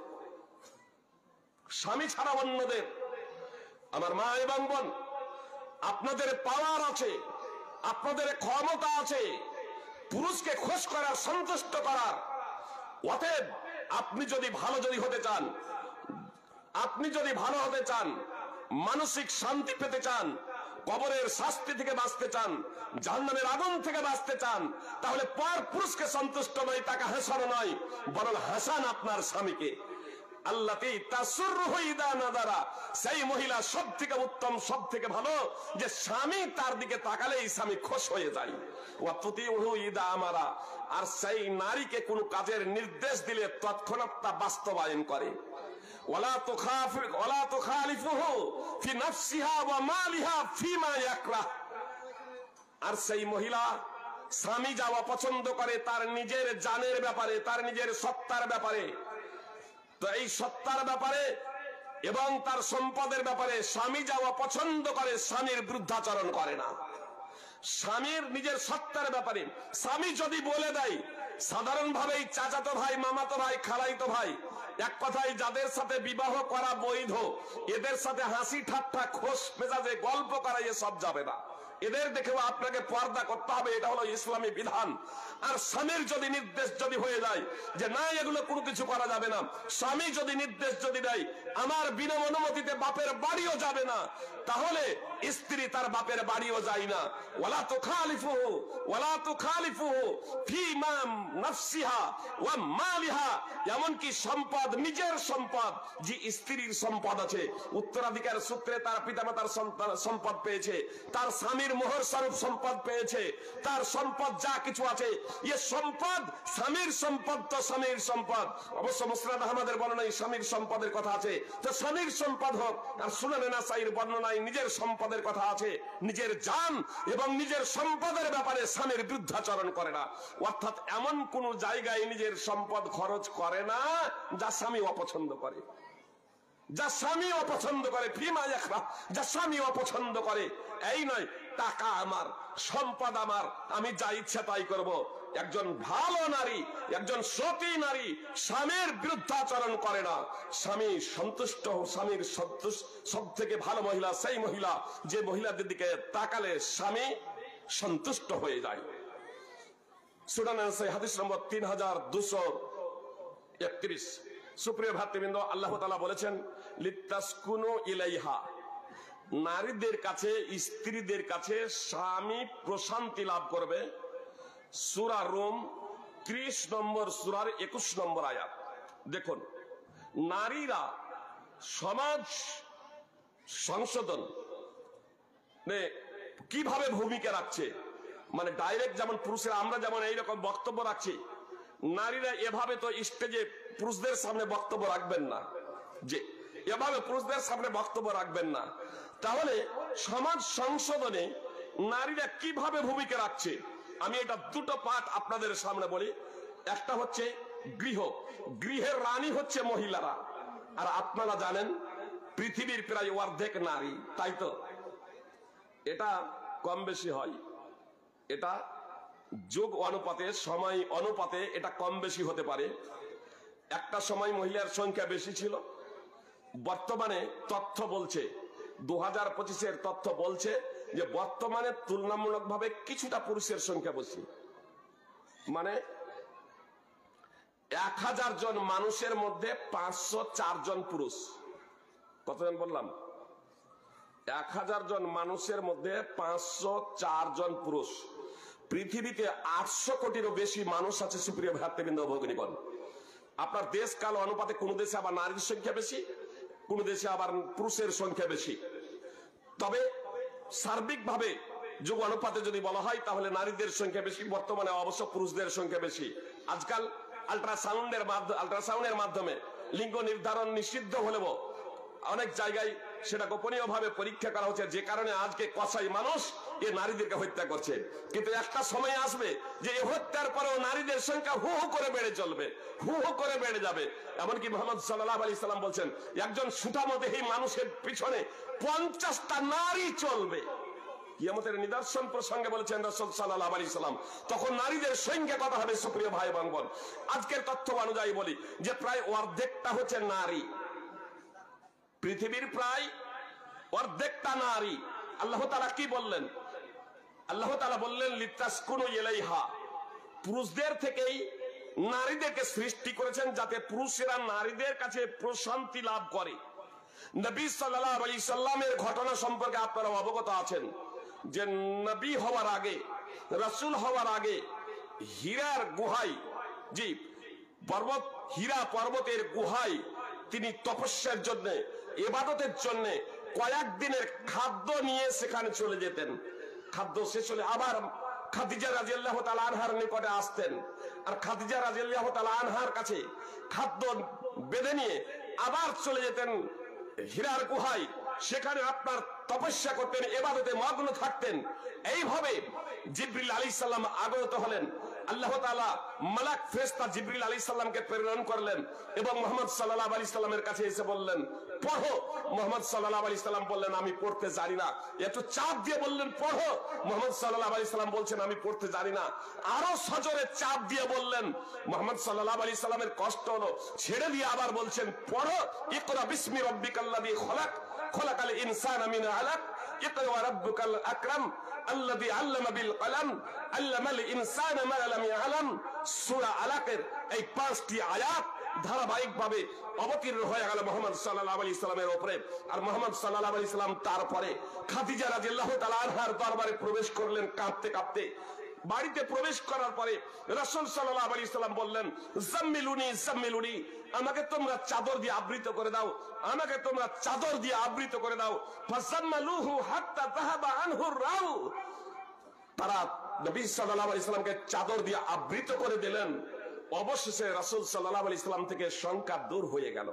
[SPEAKER 1] স্বামী ছাড়া অন্যদের। আমার মা এবং বোন, আপনাদের পাওয়ার আছে, আপনাদের ক্ষমতা আছে পুরুষকে খুশ করার, সন্তুষ্ট করার। অতএব আপনি যদি ভালো হতে চান, আপনি যদি ভালো হতে চান, মানসিক শান্তি পেতে চান, কবরের শাস্তি থেকে বাঁচতে চান, জাহান্নামের আগুন থেকে বাঁচতে চান, তাহলে পর পুরুষকে সন্তুষ্ট নয়, তাকে হাসানো নয়, বরং হাসান আপনার স্বামীকে। আল্লাতী তাসরুহু ইদা নাদারা, সেই মহিলা সব থেকে উত্তম, সব থেকে ভালো যে স্বামী তার দিকে তাকালেই স্বামী খুশ হয়ে যায়। ওয়া তুতিউহু ইদা আমারা, আর সেই নারীকে কোন কাজের নির্দেশ দিলে তৎক্ষণাৎ তা বাস্তবায়ন করে। ওয়ালা তুখালিফুহু ফি নাফসিহা ওয়া মালিহা ফিমা ইয়াকরাহ, আর সেই মহিলা স্বামী যা অপছন্দ করে তার নিজের জানের ব্যাপারে, তার নিজের সত্তার ব্যাপারে, তো এই সত্তার ব্যাপারে এবং তার সম্পদের ব্যাপারে স্বামী যা অপছন্দ করে স্বামীর বিরুদ্ধাচরণ করে না। স্বামীর নিজের সত্তার ব্যাপারে স্বামী যদি বলে দেয়, সাধারণভাবেই চাচাতো ভাই, মামাতো ভাই, খালাইতো ভাই, এক কথায় যাদের সাথে বিবাহ করা বৈধ, এদের সাথে হাসি ঠাট্টা খোশ মেজাজে গল্প করা এসব যাবে না। এদের দেখেও আপনাকে পর্দা করতে হবে, এটা হলো ইসলামী বিধান। আর স্বামীর যদি নির্দেশ যদি হয়ে যায় যে না এগুলো কোনো কিছু করা যাবে না, স্বামী যদি নির্দেশ যদি দেয় আমার বিনা অনুমতিতে বাপের বাড়িও যাবে না, তাহলে স্ত্রী তার বাপের বাড়িও যায় না। ওয়ালা তুখালিফুহু ফিমা নাফসিহা ওয়া মালিহা, এমনকি সম্পদ, নিজের সম্পদ, যে স্ত্রীর সম্পদ আছে, উত্তরাধিকার সূত্রে তার পিতামাতার সম্পদ পেয়েছে, তার স্বামীর মোহর স্বরূপ সম্পদ পেয়েছে, তার সম্পদ যা কিছু আছে, এ সম্পদ স্বামীর সম্পদ, তো স্বামীর সম্পদ। অবশ্য মুসনাদ আহমদের বর্ণনায় স্বামীর সম্পদের কথা আছে, তো স্বামীর সম্পদ হোক। আর সুনানে নাসাইর বর্ণনায় নিজের সম্পদের কথা আছে, নিজের জান এবং নিজের সম্পদের ব্যাপারে স্বামীর বিরুদ্ধাচরণ করে না, অর্থাৎ এমন কোন জায়গায় নিজের সম্পদ খরচ করে না যা স্বামী অপছন্দ করে, যা স্বামী অপছন্দ করে, ফিমা ইয়াকরাহ, যা স্বামী অপছন্দ করে। এই নয় টাকা আমার, সম্পদ আমার, আমি যা ইচ্ছা তাই করব। একজন ভালো নারী, একজন সতী নারী স্বামীর বিরুদ্ধাচরণ করে না, স্বামী সন্তুষ্ট, স্বামীর সব থেকে ভালো মহিলা সেই মহিলা যে মহিলাদের দিকে তাকালে স্বামী সন্তুষ্ট হয়ে যায়। সুনানে নাসাই হাদিস নম্বর 3231। সুপ্রিয় ভাতৃবৃন্দ, আল্লাহ তাআলা বলেছেন লিতাসকুনু ইলাইহা, নারীদের কাছে, স্ত্রীদের কাছে স্বামী প্রশান্তি লাভ করবে। সূরা রুম 30 নম্বর সূরার 21 নম্বর আয়াত। দেখুন, নারীরা সমাজ সংশোধন কিভাবে ভূমিকা রাখছে, মানে ডাইরেক্ট যেমন পুরুষেরা আমরা যেমন এইরকম বক্তব্য রাখছি, নারীরা এভাবে তো স্টেজে পুরুষদের সামনে বক্তব্য রাখবেন না, যে এভাবে পুরুষদের সামনে বক্তব্য রাখবেন না। তাহলে সমাজ সংশোধনে নারীরা কিভাবে ভূমিকা রাখছে, আমি এটা দুটো পার্ট আপনাদের সামনে বলি। একটা হচ্ছে গৃহের রানী হচ্ছে মহিলারা, আর আপনারা জানেন পৃথিবীর প্রায় অর্ধেক নারী, তাই তো? এটা কম বেশি হয়, এটা যুগ অনুপাতে, সময় অনুপাতে এটা কম বেশি হতে পারে। একটা সময় মহিলার সংখ্যা বেশি ছিল, বর্তমানে তথ্য বলছে 2025-এর তথ্য বলছে যে বর্তমানে তুলনামূলকভাবে কিছুটা পুরুষের সংখ্যা বেশি। মানে 1000 জন মানুষের মধ্যে 504 জন পুরুষ। কতজন বললাম? 1000 জন মানুষের মধ্যে 504 জন পুরুষ। পৃথিবীতে 800 কোটিরও বেশি মানুষ আছে। সুপ্রিয় ভাতৃবৃন্দ, ভগ্নীগণ, আপনার দেশ কাল অনুপাতে কোন দেশে আবার নারীর সংখ্যা বেশি, কোন দেশে আবার পুরুষের সংখ্যা বেশি। তবে সার্বিকভাবে যুগ অনুপাতে যদি বলা হয় তাহলে নারীদের সংখ্যা বেশি, বর্তমানে অবশ্য পুরুষদের সংখ্যা বেশি। আজকাল আল্ট্রাসাউন্ডের মাধ্যমে লিঙ্গ নির্ধারণ নিষিদ্ধ হলেও অনেক জায়গায় সেটা গোপনীয় ভাবে পরীক্ষা করা হচ্ছে, যে কারণে আজকে কসাই মানুষ এ নারীদেরকে হত্যা করছে। কিন্তু একটা সময় আসবে যে এ হত্যার পরেও নারীদের সংখ্যা হু হু করে বেড়ে চলবে, হু হু করে বেড়ে যাবে। এমনকি মুহাম্মদ সাল্লাল্লাহু আলাইহি সাল্লাম বলছেন একজন সুঠামদেহী মানুষের পিছনে 50টা নারী চলবে। কিয়ামতের নিদর্শন প্রসঙ্গে বলেছেন রাসূল সাল্লাল্লাহু আলাইহি সাল্লাম, তখন নারীদের সংখ্যা কত হবে? সুপ্রিয় ভাই বোন, আজকের তথ্য অনুযায়ী বলি যে প্রায় অর্ধেকটা হচ্ছে নারী, পৃথিবীর প্রায় অর্ধেকটা নারী। আল্লাহ তাআলা কি বললেন? আল্লাহ তাআলা বললেন লিতাসকুনু ইলাইহা, পুরুষদের থেকেই নারীদেরকে সৃষ্টি করেছেন যাতে পুরুষেরা নারীদের কাছে প্রশান্তি লাভ করে। নবী সাল্লাল্লাহু আলাইহি সাল্লামের ঘটনা সম্পর্কে আপনারা অবগত আছেন যে নবী হওয়ার আগে, রাসূল হওয়ার আগে হীরার গুহায়, জি পর্বত, হীরা পর্বতের গুহায় তিনি তপস্যার জন্য, ইবাদতের জন্য কয়েকদিনের খাদ্য নিয়ে সেখানে চলে যেতেন। খাদ্য শেষ হলে আবার খাদিজা রাদিয়াল্লাহু তাআলা আনহার নিকটে আসতেন, আর খাদিজা রাদিয়াল্লাহু তাআলা আনহার কাছে খাদ্য বেঁধে নিয়ে আবার চলে যেতেন হীরার গুহায়, সেখানে আপনার তপস্যা করতেন, ইবাদতে মগ্ন থাকতেন। এইভাবে জিবরিল আলাইহিস সালাম আগত হলেন। আল্লাহ তাআলা মালাক ফেরেশতা জিবরিল আলাইহিস সালামকে প্রেরণ করলেন এবং মুহাম্মদ সাল্লাল্লাহু আলাইহি সাল্লামের কাছে এসে বললেন পড়ো। মুহাম্মদ সাল্লাল্লাহু আলাইহি সাল্লাম বললেন আমি পড়তে জানি না। একটু চাপ দিয়ে বললেন পড়ো। মুহাম্মদ সাল্লাল্লাহু আলাইহি সাল্লাম বলছেন আমি পড়তে জানি না। আরো সজোরে চাপ দিয়ে বললেন, মুহাম্মদ সাল্লাল্লাহু আলাইহি সাল্লামের কষ্ট হলো, ছেড়ে দিয়ে আবার বলছেন পড়ো। ইকরা বিসমি রাব্বিকাল্লাযী খলাক, খলাকাল ইনসানা মিন আলাক, ইকরা ওয়া রাব্বুকাল আকরাম আল্লাযী আল্লামা বিল কলম আল্লামাল ইনসানা মা লাম ইয়ালাম। সূরা আলাকের এই 5টি আয়াত ধারাবাহিকভাবে অবতীর্ণ হয়ে গেল মুহাম্মদ সাল্লাল্লাহু আলাইহি সাল্লামের উপরে। আর মুহাম্মদ সাল্লাল্লাহু আলাইহি সাল্লাম তারপরে খাদিজা রাদিয়াল্লাহু তাআলা আনহার দরবারে প্রবেশ করলেন কাঁপতে কাঁপতে। বাড়িতে প্রবেশ করার পরে রাসূল সাল্লাল্লাহু আলাইহি সাল্লাম বললেন জাম্মিলুনি জাম্মিলুনি, আমাকে তোমরা চাদর দিয়ে আবৃত করে দাও, আমাকে তোমরা চাদর দিয়ে আবৃত করে দাও। ফাসাম্মালুহু হাত্তা যাহাবা আনহু রাউ, তারা নবী সাল্লাল্লাহু আলাইহি সাল্লামকে চাদর দিয়ে আবৃত করে দিলেন। অবশেষে রাসূল সাল্লাল্লাহু আলাইহি সাল্লাম থেকে শঙ্কা দূর হয়ে গেল।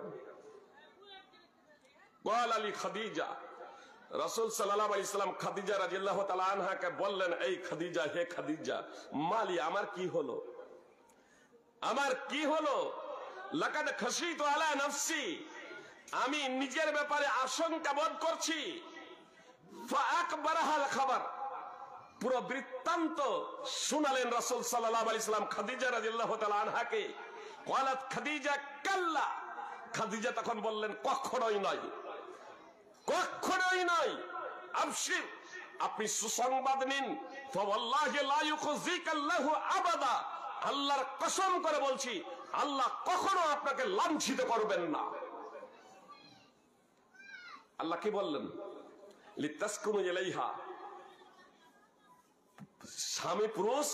[SPEAKER 1] ক্বাল আলী খাদিজা, রাসূল সাল্লাল্লাহু আলাইহি সাল্লাম খাদিজা রাদিয়াল্লাহু তাআলা আনহাকে বললেন, এই খাদিজা, হে খাদিজা, মালি, আমার কি হলো, আমার কি হলো? লাকাদ খাশিতু আলা নাফসি, আমি নিজের ব্যাপারে আশঙ্কা বোধ করছি। ফাআকবারাহাল খাবার, পুরো বৃত্তান্ত শুনালেন রাসূল সাল্লাল্লাহু আলাইহি সাল্লাম খাদিজা রাদিয়াল্লাহু তাআলা আনহাকে। ক্বালাত খাদিজা কাল্লা, খাদিজা তখন বললেন কখনোই নয়, কখনোই নয়। আবশির, আপনি সুসংবাদ নিন। ফাওয়াল্লাহি লা ইউখজিকাল্লাহু আবাদা, আল্লাহর কসম করে বলছি আল্লাহ কখনো আপনাকে লাঞ্ছিত করবেন না। আল্লাহ কি বললেন? লিতাসকুনু ইলাইহা, স্বামী পুরুষ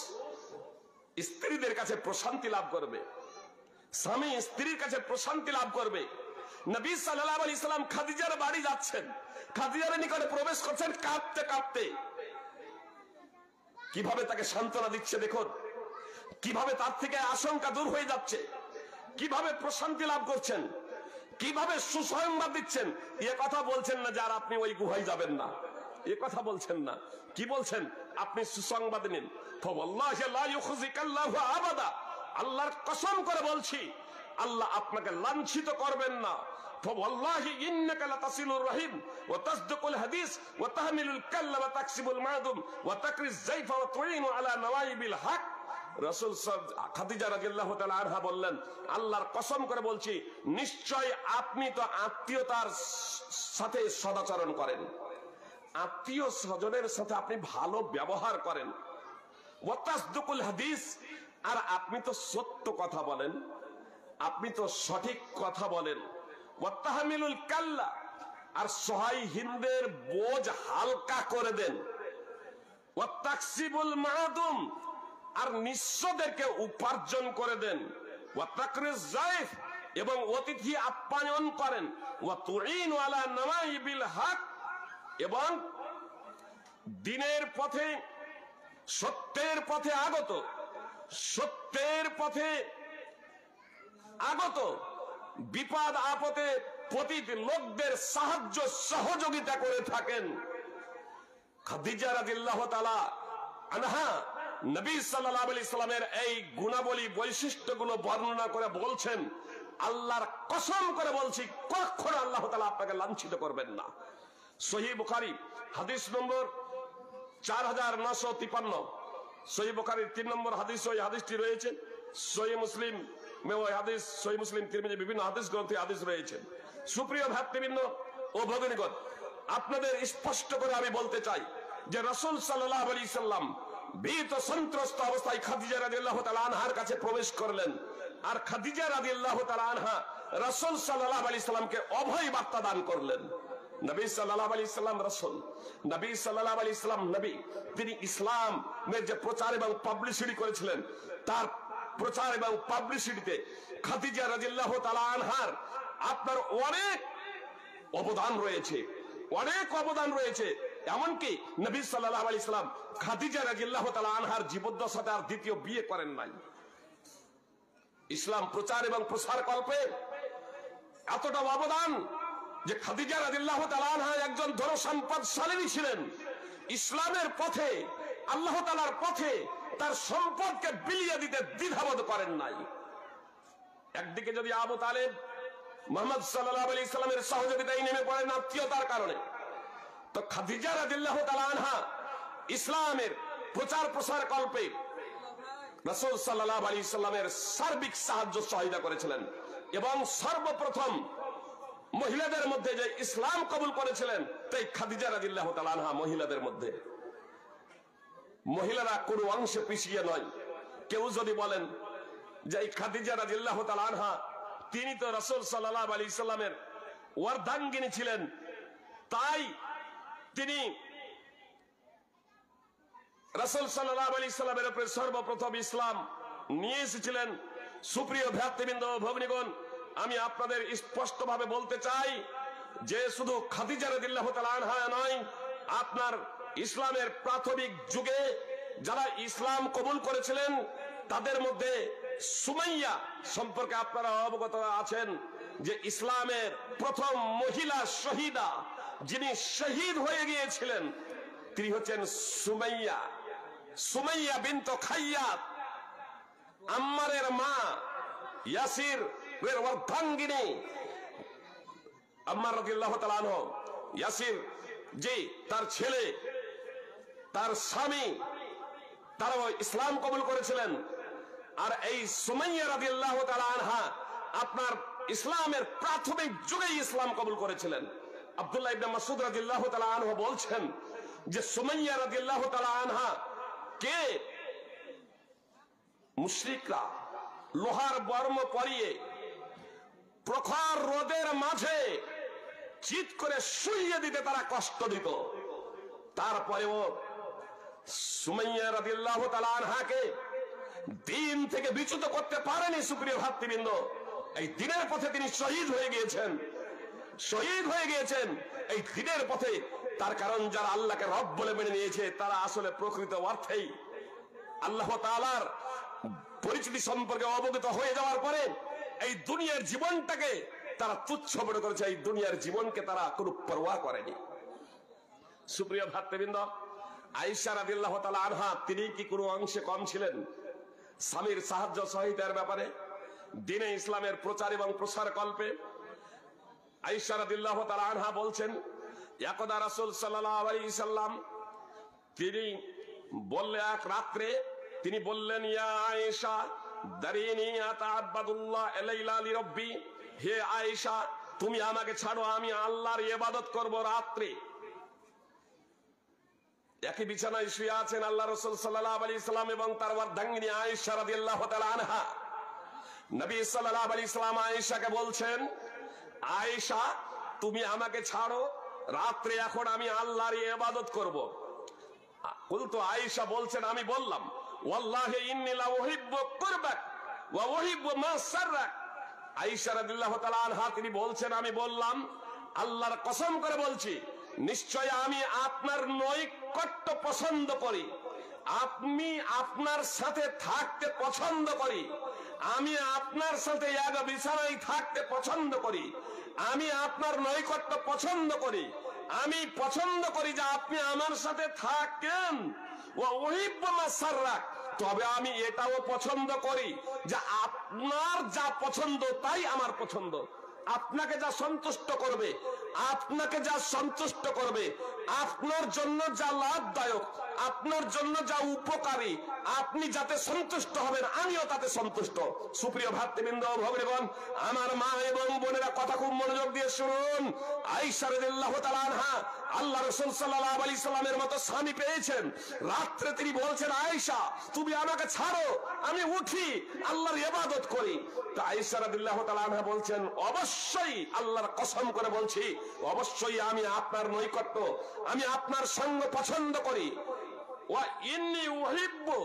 [SPEAKER 1] স্ত্রীদের কাছে প্রশান্তি লাভ করবে, স্বামী স্ত্রীর কাছে প্রশান্তি লাভ করবে। নবী সাল্লাল্লাহু আলাইহি সাল্লাম খাদিজার বাড়ি যাচ্ছেন, খাদিজার নিকটে প্রবেশ করছেন কাঁপতে কাঁপতে। কিভাবে তাকে সান্ত্বনা দিচ্ছে দেখুন, কিভাবে তার থেকে আশঙ্কা দূর হয়ে যাচ্ছে, কিভাবে প্রশান্তি লাভ করছেন, কিভাবে সুসংবাদ দিচ্ছেন। এ কথা বলছেন না যার আপনি ওই গুহায় যাবেন না, এ কথা বলছেন না। কি বলছেন? আপনি সুসংবাদ নিন। ফাওয়াল্লাহি লা ইউখজিকাল্লাহু আবাদা, আল্লাহর কসম করে বলছি আল্লাহ আপনাকে লাঞ্ছিত করবেন না। ফাওয়াল্লাহি ইন্নাকা লাতাসিলুর রাহিম ওয়া তাসদুকুল হাদিস ওয়া তাহমিলুল কাল্লা ওয়া তাকসিবুল মাদুম ওয়া তাকরিজ যায়ফা ওয়া তুইনু আলা নওয়াইবিল হক। রাসূল খাদিজা রাদিয়াল্লাহু তাআলা আনহা বললেন, আল্লাহর কসম করে বলছি নিশ্চয় আপনি তো আত্মীয়তার সাথে সদাচরণ করেন, আত্মীয় স্বজনের সাথে আপনি ভালো ব্যবহার করেন। ওয়া তাসদুকুল হাদিস, আর আপনি তো সত্য কথা বলেন, আপনি তো সঠিক কথা বলেন। ওয়া তাহমিলুল কাল্লা, আর সহায়হীনদের বোঝ হালকা করে দেন। ওয়া তাকসিবুল মাদুম, আর নিঃস্বদেরকে উপার্জন করে দেন। ওয়া তাকরিজ যায়ফ, এবং অতিথি আপ্যায়ন করেন। ওয়া তুইনু আলা নওয়াইবিল হক, এবং দিনের পথে সত্যের পথে আগত, সত্যের পথে আগত বিপদ আপদে পতিত লোকদের সাহায্য সহযোগিতা করে থাকেন। খাদিজা রাদিয়াল্লাহু তাআলা আনহা নবী সাল্লাল্লাহু আলাইহি সাল্লামের এই গুণাবলী বৈশিষ্ট্যগুলো বর্ণনা করে বলছেন, আল্লাহর কসম করে বলছি কখনো আল্লাহ তাআলা আপনাকে লাঞ্ছিত করবেন না। সহিহ বুখারী হাদিস নম্বর 4953, সহিহ বুখারীর 3 নম্বর হাদিস ওই হাদিসটি রয়েছে। সহিহ মুসলিম ওই হাদিস, সহিহ মুসলিম, তিরমিজি, বিভিন্ন হাদিস গ্রন্থে হাদিস রয়েছে। সুপ্রিয় ভ্রাতৃবৃন্দ ও ভগিনীগণ, আপনাদের স্পষ্ট করে আমি বলতে চাই যে রাসূল সাল্লাল্লাহু আলাইহি সাল্লাম ভীত সন্ত্রস্ত অবস্থায় খাদিজা রাদিয়াল্লাহু তাআলা আনহার কাছে প্রবেশ করলেন। আর খাদিজা রাদিয়াল্লাহু তাআলা আনহা রাসূল সাল্লাল্লাহু আলাইহি সাল্লামকে অভয় বার্তা দান করলেন। নবী সাল্লাল্লাহু আলাইহি সাল্লাম রাসূল, নবী সাল্লাল্লাহু আলাইহি সাল্লাম নবী, তিনি ইসলামের যে প্রচার এবং পাবলিসিটি করেছিলেন, তার প্রচার এবং পাবলিসিটিতে খাদিজা রাদিয়াল্লাহু তাআলা আনহার আপনার অনেক অবদান রয়েছে, অনেক অবদান রয়েছে। এমনকি নবী সাল্লাল্লাহু আলাইহি সাল্লাম খাদিজা রাদিয়াল্লাহু তাআলা আনহার জীবদ্দশাতে আর দ্বিতীয় বিয়ে করেন নাই। ইসলাম প্রচার এবং প্রসার কল্পে এতটা অবদান যে খাদিজা রাদিয়াল্লাহু তাআলা আনহা একজন ধনসম্পদশালিনী ছিলেন। ইসলামের পথে, আল্লাহ তাআলার পথে তার সম্পদকে বিলিয়ে দিতে দ্বিধাবোধ করেন নাই। একদিকে যদি আবু তালেব মুহাম্মদ সাল্লাল্লাহু আলাইহি সাল্লামের সহযোগিতায় নেমে পড়েন আত্মীয়তার কারণে, তো খাদিজা রাদিয়াল্লাহু তাআলা আনহা ইসলামের প্রচার প্রসার কল্পে রাসূল সাল্লাল্লাহু আলাইহি সাল্লামের সার্বিক সাহায্য সহায়তা করেছিলেন। এবং সর্বপ্রথম মহিলাদের মধ্যে যে ইসলাম কবুল করেছিলেন তাই খাদিজা রাদিয়াল্লাহু তাআলা আনহা মহিলাদের মধ্যে। মহিলারা কোনো অংশে পিছিয়ে নয়। কেউ যদি বলেন যে এই খাদিজা রাদিয়াল্লাহু তাআলা আনহা তিনি তো রাসূল সাল্লাল্লাহু আলাইহি সাল্লামের অর্ধাঙ্গিনী ছিলেন, তাই তিনি রাসূল সাল্লাল্লাহু আলাইহি সাল্লামের উপরে সর্বপ্রথম ইসলাম নিয়ে এসেছিলেন। সুপ্রিয় ভ্রাতৃবৃন্দ ও ভগ্নীগণ, আমি আপনাদের স্পষ্টভাবে বলতে চাই যে শুধু খাদিজা রাদিয়াল্লাহু তাআলা আনহা নয়, আপনার ইসলামের প্রাথমিক যুগে যারা ইসলাম কবুল করেছিলেন তাদের মধ্যে সুমাইয়া সম্পর্কে আপনারা অবগত আছেন যে ইসলামের প্রথম মহিলা শহীদা, যিনি শহীদ হয়ে গিয়েছিলেন, তিনি হচ্ছেন সুমাইয়া, সুমাইয়া বিনত খাইয়াত, আম্মারের মা, ইয়াসির এর অর্ধাঙ্গিনী আম্মার রাদিয়াল্লাহু তাআলা আনহু। ইয়াসির যে তার ছেলে, তার স্বামী, তারাও ইসলাম কবুল করেছিলেন। আর এই সুমাইয়া রাদিয়াল্লাহু তাআলা আনহা আপনার ইসলামের প্রাথমিক যুগে ইসলাম কবুল করেছিলেন। আব্দুল্লাহ ইবনে মাসউদ রাদিয়াল্লাহু তাআলা আনহু বলছেন যে সুমাইয়া রাদিয়াল্লাহু তাআলা আনহা কে মুশরিকরা লোহার বর্ম পরিয়ে প্রখর রোদের মাঝে চিৎ করে শুইয়ে দিতে তারা কষ্ট দিত, তারপরেও সুমাইয়া রাদিয়াল্লাহু তাআলা আনহাকে দিন থেকে বিচ্যুত করতে পারেনি। সুপ্রিয় ভাতৃবৃন্দ, এই দিনের পথে তিনি শহীদ হয়ে গিয়েছেন, শহীদ হয়ে গিয়েছেন এই দিনের পথে। তার কারণ যারা আল্লাহকে রব বলে মেনে নিয়েছে তারা আসলে প্রকৃত অর্থেই আল্লাহ তাআলার পরিচিতি সম্পর্কে অবগত হয়ে যাওয়ার পরে এই দুনিয়ার জীবনটাকে তারা তুচ্ছ মনে করেছে, এই দুনিয়ার জীবনকে তারা কোনো পরোয়া করেনি। সুপ্রিয় ভাতৃবৃন্দ, আয়েশা রাদিয়াল্লাহু তাআলা আনহা তিনি কি কোনো অংশে কম ছিলেন স্বামীর সাহায্য সহায়তার ব্যাপারে? দ্বীনে ইসলামের প্রচার এবং প্রসার কল্পে আয়েশা রাদিয়াল্লাহু তাআলা আনহা বলছেন, একদা রাসূল সাল্লাল্লাহু আলাইহি সাল্লাম তিনি বললেন, এক রাত্রে তিনি বললেন, ইয়া আয়েশা দারিনি আতাআব্বাদুল্লাহ লাইলা লিরাব্বি, হে আয়েশা তুমি আমাকে ছাড়ো, আমি আল্লাহর ইবাদত করব রাত্রে। একই বিছানায় শুয়ে আছেন আল্লাহ রাসূল সাল্লাল্লাহু আলাইহি সাল্লাম এবং তার অর্ধাঙ্গিনী আয়েশা রাদিয়াল্লাহু তাআলা আনহা। নবী সাল্লাল্লাহু আলাইহি সাল্লাম আয়েশাকে বলছেন, আয়েশা তুমি আমাকে ছাড়ো রাত্রে, এখন আমি আল্লাহর ইবাদত করব। কুলতু, আয়েশা বলছেন আমি বললাম, ওয়াল্লাহি ইন্নী লা উহিব্বু কুরবাক ওয়া উহিব্বু মা সাররাক। আয়েশা রাদিয়াল্লাহু তাআলা আনহা তিনি বলছেন আমি বললাম, আল্লাহর কসম করে বলছি নিশ্চয় আমি আপনার নৈকট্য পছন্দ করি, আপনি আপনার সাথে থাকতে পছন্দ করি, আমি আপনার সাথে এক বিছানায় থাকতে পছন্দ করি, আমি আপনার নৈকট্য পছন্দ করি, আমি পছন্দ করি যে আপনি আমার সাথে থাকেন। ওয়া উহিব্বু মা সাররাক, তবে আমি এটাও পছন্দ করি যে আপনার যা পছন্দ তাই আমার পছন্দ। আপনাকে যা সন্তুষ্ট করবে, আপনাকে যা সন্তুষ্ট করবে, আপনার জন্য যা লাভদায়ক, আপনার জন্য যা উপকারী, আপনি যাতে সন্তুষ্ট হবেন আমিও তাতে সন্তুষ্ট। সুপ্রিয় ভাতৃবৃন্দ, ভগ্নীগণ, আমার মা এবং বোনেরা কথা খুব মনোযোগ দিয়ে শুনুন। আয়েশা রাদিয়াল্লাহু তাআলা আনহা আল্লাহ রাসূল সাল্লাল্লাহু আলাইহি সাল্লামের মতো স্বামী পেয়েছেন। রাত্রে তিনি বলছেন, আয়েশা তুমি আমাকে ছাড়ো, আমি উঠি আল্লাহর ইবাদত করি। তো আয়েশা রাদিয়াল্লাহু তাআলা আনহা বলছেন, অবশ্যই আল্লাহর কসম করে বলছি, অবশ্যই আমি আপনার নৈকট্য, আমি আপনার সঙ্গ পছন্দ করি। ওয়া ইন্নী উহিব্বু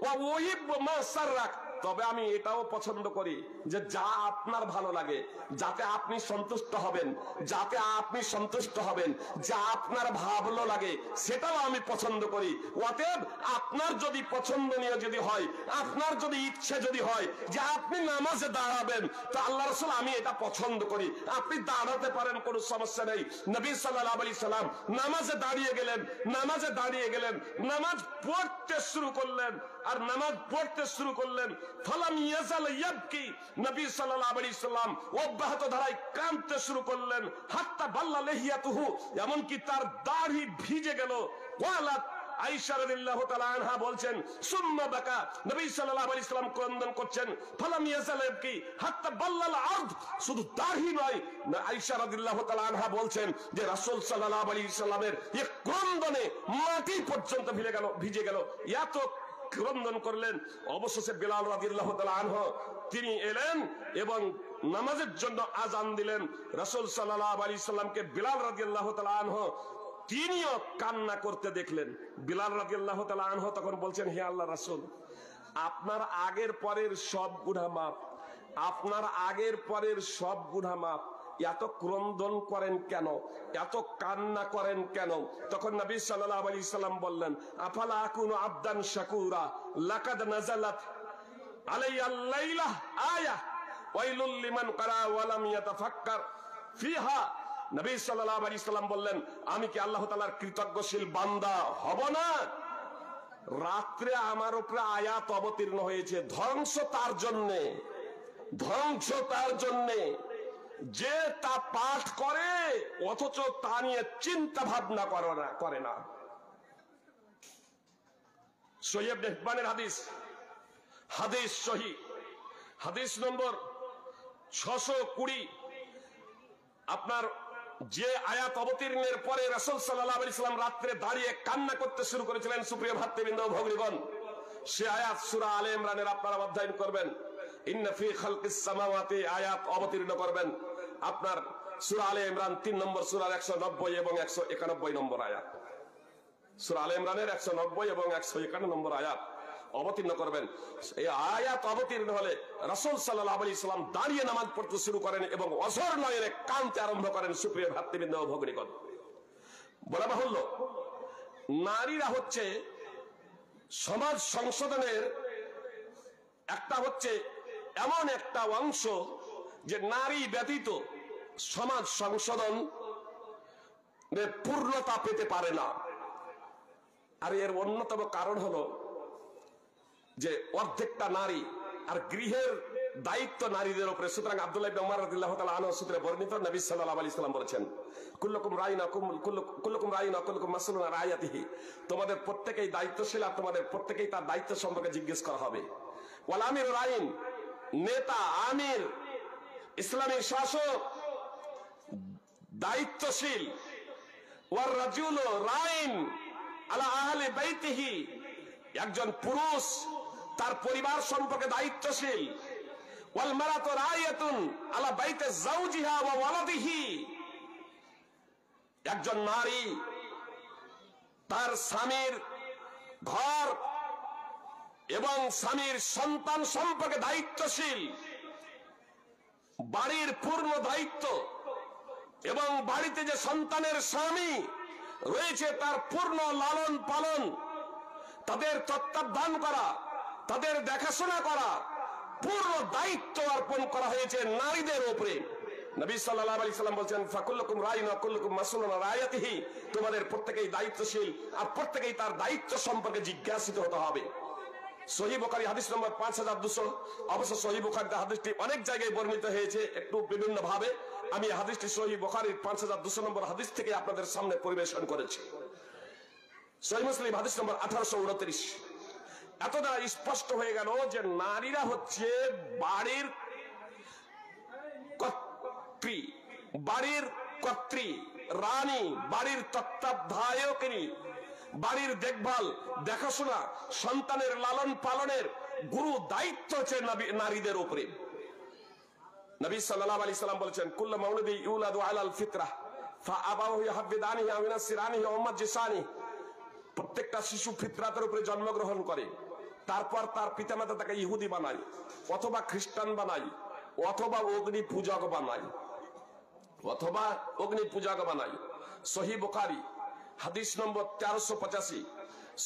[SPEAKER 1] ওয়া উহিব্বু মা সাররাক, তবে আমি এটাও পছন্দ করি যে যা আপনার ভালো লাগে, যাতে আপনি সন্তুষ্ট হবেন, যাতে আপনি সন্তুষ্ট হবেন, যা আপনার ভালো লাগে সেটাও আমি পছন্দ করি। অতএব আপনার যদি পছন্দনীয় যদি হয়, আপনার যদি ইচ্ছে যদি হয় যে আপনি নামাজে দাঁড়াবেন, তো আল্লাহ রাসূল আমি এটা পছন্দ করি, আপনি দাঁড়াতে পারেন, কোনো সমস্যা নেই। নবী সাল্লাল্লাহু আলাইহি সাল্লাম নামাজে দাঁড়িয়ে গেলেন, নামাজে দাঁড়িয়ে গেলেন, নামাজ পড়তে শুরু করলেন, আর নামাজ পড়তে শুরু করলেন। ফালাম ইয়াজাল ইয়াবকি, নবী সাল্লাল্লাহু আলাইহি সাল্লাম অব্যাহত ধারায় কাঁদতে শুরু করলেন। হাত্তা বাল্লা লিহিয়াতুহু, এমনকি তার দাড়ি ভিজে গেল। ওয়ালাত আয়েশা রাদিয়াল্লাহু তাআলা আনহা বলছেন, সুম্মা বাকা, নবী সাল্লাল্লাহু আলাইহি সাল্লাম ক্রন্দন করছেন। ফালাম ইয়াজাল ইয়াবকি হাত্তা বাল্লাল আরদ, শুধু দাড়ি নয়, আয়েশা রাদিয়াল্লাহু তাআলা আনহা বলছেন যে রাসূল সাল্লাল্লাহু আলাইহি সাল্লামের এক ক্রন্দনে মাটি পর্যন্ত ভিজে গেল, এত ক্রন্দন করলেন। অবশেষে বিলাল রাদিয়াল্লাহু তাআলা আনহু তিনি এলেন এবং নামাজের জন্য আযান দিলেন। রাসূল সাল্লাল্লাহু আলাইহি সাল্লামকে বিলাল রাদিয়াল্লাহু তাআলা আনহু তিনিও কান্না করতে দেখলেন। বিলাল রাদিয়াল্লাহু তাআলা আনহু তখন বলছেন, হে আল্লাহর রাসূল, আপনার আগের পরের সব গুনাহ মাফ, আপনার আগের পরের সব গুনাহ মাফ, এত ক্রন্দন করেন কেন, এত কান্না করেন কেন? তখন নবী সাল্লাল্লাহু আলাইহি সাল্লাম বললেন, আফালা আকুনু আবদান শাকুরা লাকাদ নাযালাত আলাইয়া লাইলা আয়া ওয়াইলুল লিমান ক্বারা ওয়া লাম ইয়াতাফাক্কার ফিহা। নবী সাল্লাল্লাহু আলাইহি সাল্লাম বললেন, আমি কি আল্লাহ তাআলার কৃতজ্ঞশীল বান্দা হব না? রাত্রে আমার উপরে আয়াত অবতীর্ণ হয়েছে, ধ্বংস তার জন্যে, ধ্বংস তার জন্যে যে তা পাঠ করে অথচ তা নিয়ে চিন্তা ভাবনা করে না। সহিহ ইবনে হিব্বানের হাদিস, হাদিস সহিহ, হাদিস নম্বর 620। আপনার যে আয়াত অবতীর্ণের পরে রাসূল সাল্লাল্লাহু আলাইহি ওয়াসাল্লাম রাত্রে দাঁড়িয়ে কান্না করতে শুরু করেছিলেন, সুপ্রিয় ভাতৃবৃন্দ ও ভগ্নীগণ, সে আয়াত সূরা আলে ইমরানের আপনারা অধ্যয়ন করবেন। ইন্না ফি খালকিস সামাওয়াতি আয়াত অবতীর্ণ করবেন আপনার সূরা আলে ইমরান 3 নম্বর সূরার 190 এবং 191 নম্বর আয়াত। সূরা আলে ইমরানের 190 এবং 191 নম্বর আয়াত অবতীর্ণ করবেন। এই আয়াত অবতীর্ণ হলে রাসূল সাল্লাল্লাহু আলাইহি ওয়াসাল্লাম দাঁড়িয়ে নামাজ পড়তে শুরু করেন এবং অঝর নয়নে কাঁদতে আরম্ভ করেন। সুপ্রিয় ভাতৃবৃন্দ ও ভগ্নীগণ, বলা বাহুল্য, নারীরা হচ্ছে সমাজ সংশোধনের একটা হচ্ছে এমন একটা অংশ যে নারী ব্যতীত সমাজ সংশোধন পূর্ণতা পেতে পারে না। আর এর অন্যতম কারণ হলো যে অর্ধেকটা নারী, আর গৃহের দায়িত্ব নারীদের উপরে। সুতরাং আব্দুল্লাহ ইবনে উমর রাদিয়াল্লাহু তাআলা আনহু সূত্রে বর্ণিত, নবী সাল্লাল্লাহু আলাইহি ওয়াসাল্লাম বলেছেন, কুল্লুকুম রাইনা কুল্লুকুম রাইনা কুল্লুকুম মাসউলুন আন রায়াতিহি, তোমাদের প্রত্যেকেই দায়িত্বশীল আর তোমাদের প্রত্যেকেই তার দায়িত্ব সম্পর্কে জিজ্ঞেস করা হবে। ওয়াল আমিরু রাইন, নেতা আমির ইসলামী শাসক দায়িত্বশীল। ওয়ার রাজুলু রাইন আলা আহলি বাইতিহি, একজন পুরুষ তার পরিবার সম্পর্কে দায়িত্বশীল। ওয়াল মারাতু রাইয়াতুন আলা বাইতি যাওজিহা ওয়া ওয়ালাদিহি, একজন নারী তার স্বামীর ঘর এবং স্বামীর সন্তান সম্পর্কে দায়িত্বশীল। বাড়ির পূর্ণ দায়িত্ব এবং বাড়িতে যে সন্তানের স্বামী রয়েছে তার পূর্ণ লালন পালন, তাদের তত্ত্বাবধান করা, তাদের দেখাশোনা করা, পূর্ণ দায়িত্ব অর্পণ করা হয়েছে নারীদের উপরে। নবী সাল্লাল্লাহু আলাইহি ওয়াসাল্লাম বলেন, ফাকুল্লুকুম রাইন ওয়া কুল্লুকুম মাসউলুন আন রায়াতিহি, তোমাদের প্রত্যেকেই দায়িত্বশীল আর প্রত্যেকেই তার দায়িত্ব সম্পর্কে জিজ্ঞাসিত হতে হবে। সহিহ বুখারী হাদিস নম্বর 5200। অবশ্য সহিহ বুখারীতে হাদিসটি অনেক জায়গায় বর্ণিত হয়েছে, একটু বিভিন্ন ভাবে। আমি হাদিসটি সহিহ বুখারীর 5200 নম্বর হাদিস থেকে আপনাদের সামনে পরিবেশন করেছি। সহিহ মুসলিম হাদিস নম্বর 1829। এত দ্বারা স্পষ্ট হয়ে গেল যে নারীরা হচ্ছে বাড়ির কর্ত্রী, বাড়ির কর্ত্রী, রানী, বাড়ির তত্ত্বাবধায়কিনী, বাড়ির দেখভাল, দেখাশোনা, সন্তানের লালন পালনের গুরু দায়িত্ব হচ্ছে নারীদের উপরে। নবী সাল্লাল্লাহু আলাইহি সাল্লাম বলেছেন, কুল্লু মাউলুদি ইউলাদু আলাল ফিতরাহ ফাআবাহু ইউহাব্বিদানিহি আও ইউনাসসিরানিহি আও ইউমাজ্জিসানিহি, প্রত্যেকটা শিশু ফিতরাতের উপরে জন্মগ্রহণ করে, তারপর তার পিতামাতা তাকে ইহুদি বানায় অথবা খ্রিস্টান বানায় অথবা অগ্নি পূজক বানায়, অথবা অগ্নি পূজক বানায়। সহিহ বুখারী হাদিস নম্বর 1385,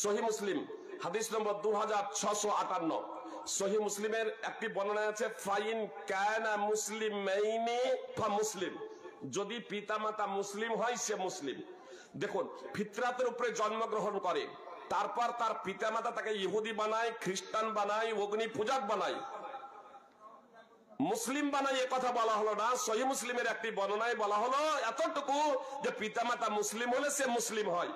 [SPEAKER 1] সহিহ মুসলিম হাদিস নম্বর 2658। সহিহ মুসলিমের একটি বর্ণনা আছে, ফাইন কানা মুসলিমাইনি ফামুসলিম, যদি পিতামাতা মুসলিম হয় সে মুসলিম। দেখুন, ফিতরাতের উপরে জন্মগ্রহণ করে, তারপর তার পিতামাতা তাকে ইহুদি বানায়, খ্রিস্টান বানায়, অগ্নি পূজক বানায়, মুসলিম বানায়, এ কথা বলা হলো না। সহিহ মুসলিমের একটি বর্ণনায় বলা হলো এতটুকু যে পিতামাতা মুসলিম হলে সে মুসলিম হয়।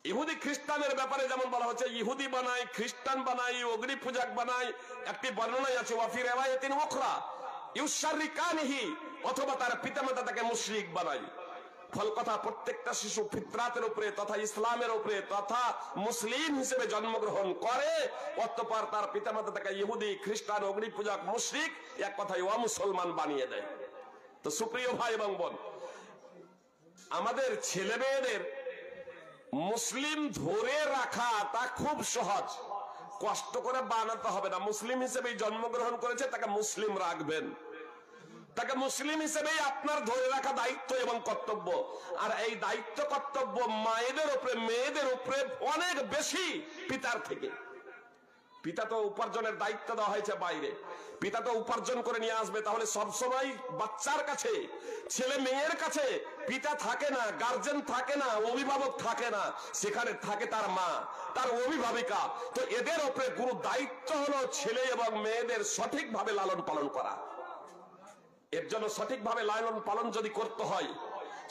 [SPEAKER 1] ইহুদি খ্রিস্টানের ব্যাপারে যেমন বলা হচ্ছে ইহুদি বানায়, খ্রিস্টান বানায়, অগ্নি পূজক বানায়, একটি বর্ণনায় আছে ওয়া ফি রিওয়ায়াতিন উখরা ইউশারিকানিহি, অথবা তার পিতামাতা তাকে মুশরিক বানায়। ফল কথা, প্রত্যেকটা শিশু ফিতরাতের উপরে তথা ইসলামের উপরে তথা মুসলিম হিসেবে জন্মগ্রহণ করে, অতঃপর তার পিতামাতা তাকে ইহুদি, খ্রিস্টান, অগ্নি পূজক, মুশরিক, এক কথায় অমুসলমান বানিয়ে দেয়। তো সুপ্রিয় ভাই এবং বোন, আমাদের ছেলে মেয়েদের মুসলিম ধরে রাখাটা খুব সহজ, কষ্ট করে বানাতে হবে না। মুসলিম হিসেবে জন্মগ্রহণ করেছে, তাকে মুসলিম রাখবেন, তাকে মুসলিম হিসেবেই আপনার ধরে রাখা দায়িত্ব এবং কর্তব্য। আর এই দায়িত্ব কর্তব্য মায়েদের উপরে, মেয়েদের উপরে অনেক বেশি পিতার থেকে। পিতা তো উপার্জনের দায়িত্ব দেওয়া হয়েছে বাইরে, পিতা তো উপার্জন করে নিয়ে আসবে। তাহলে সবসময় বাচ্চার কাছে, ছেলে মেয়ের কাছে পিতা থাকে না, গার্জেন থাকে না, অভিভাবক থাকে না, সেখানে থাকে তার মা, তার অভিভাবিকা। তো এদের উপরে গুরু দায়িত্ব হলো ছেলে এবং মেয়েদের সঠিকভাবে লালন পালন করা। এর জন্য সঠিকভাবে লালন পালন যদি করতে হয়,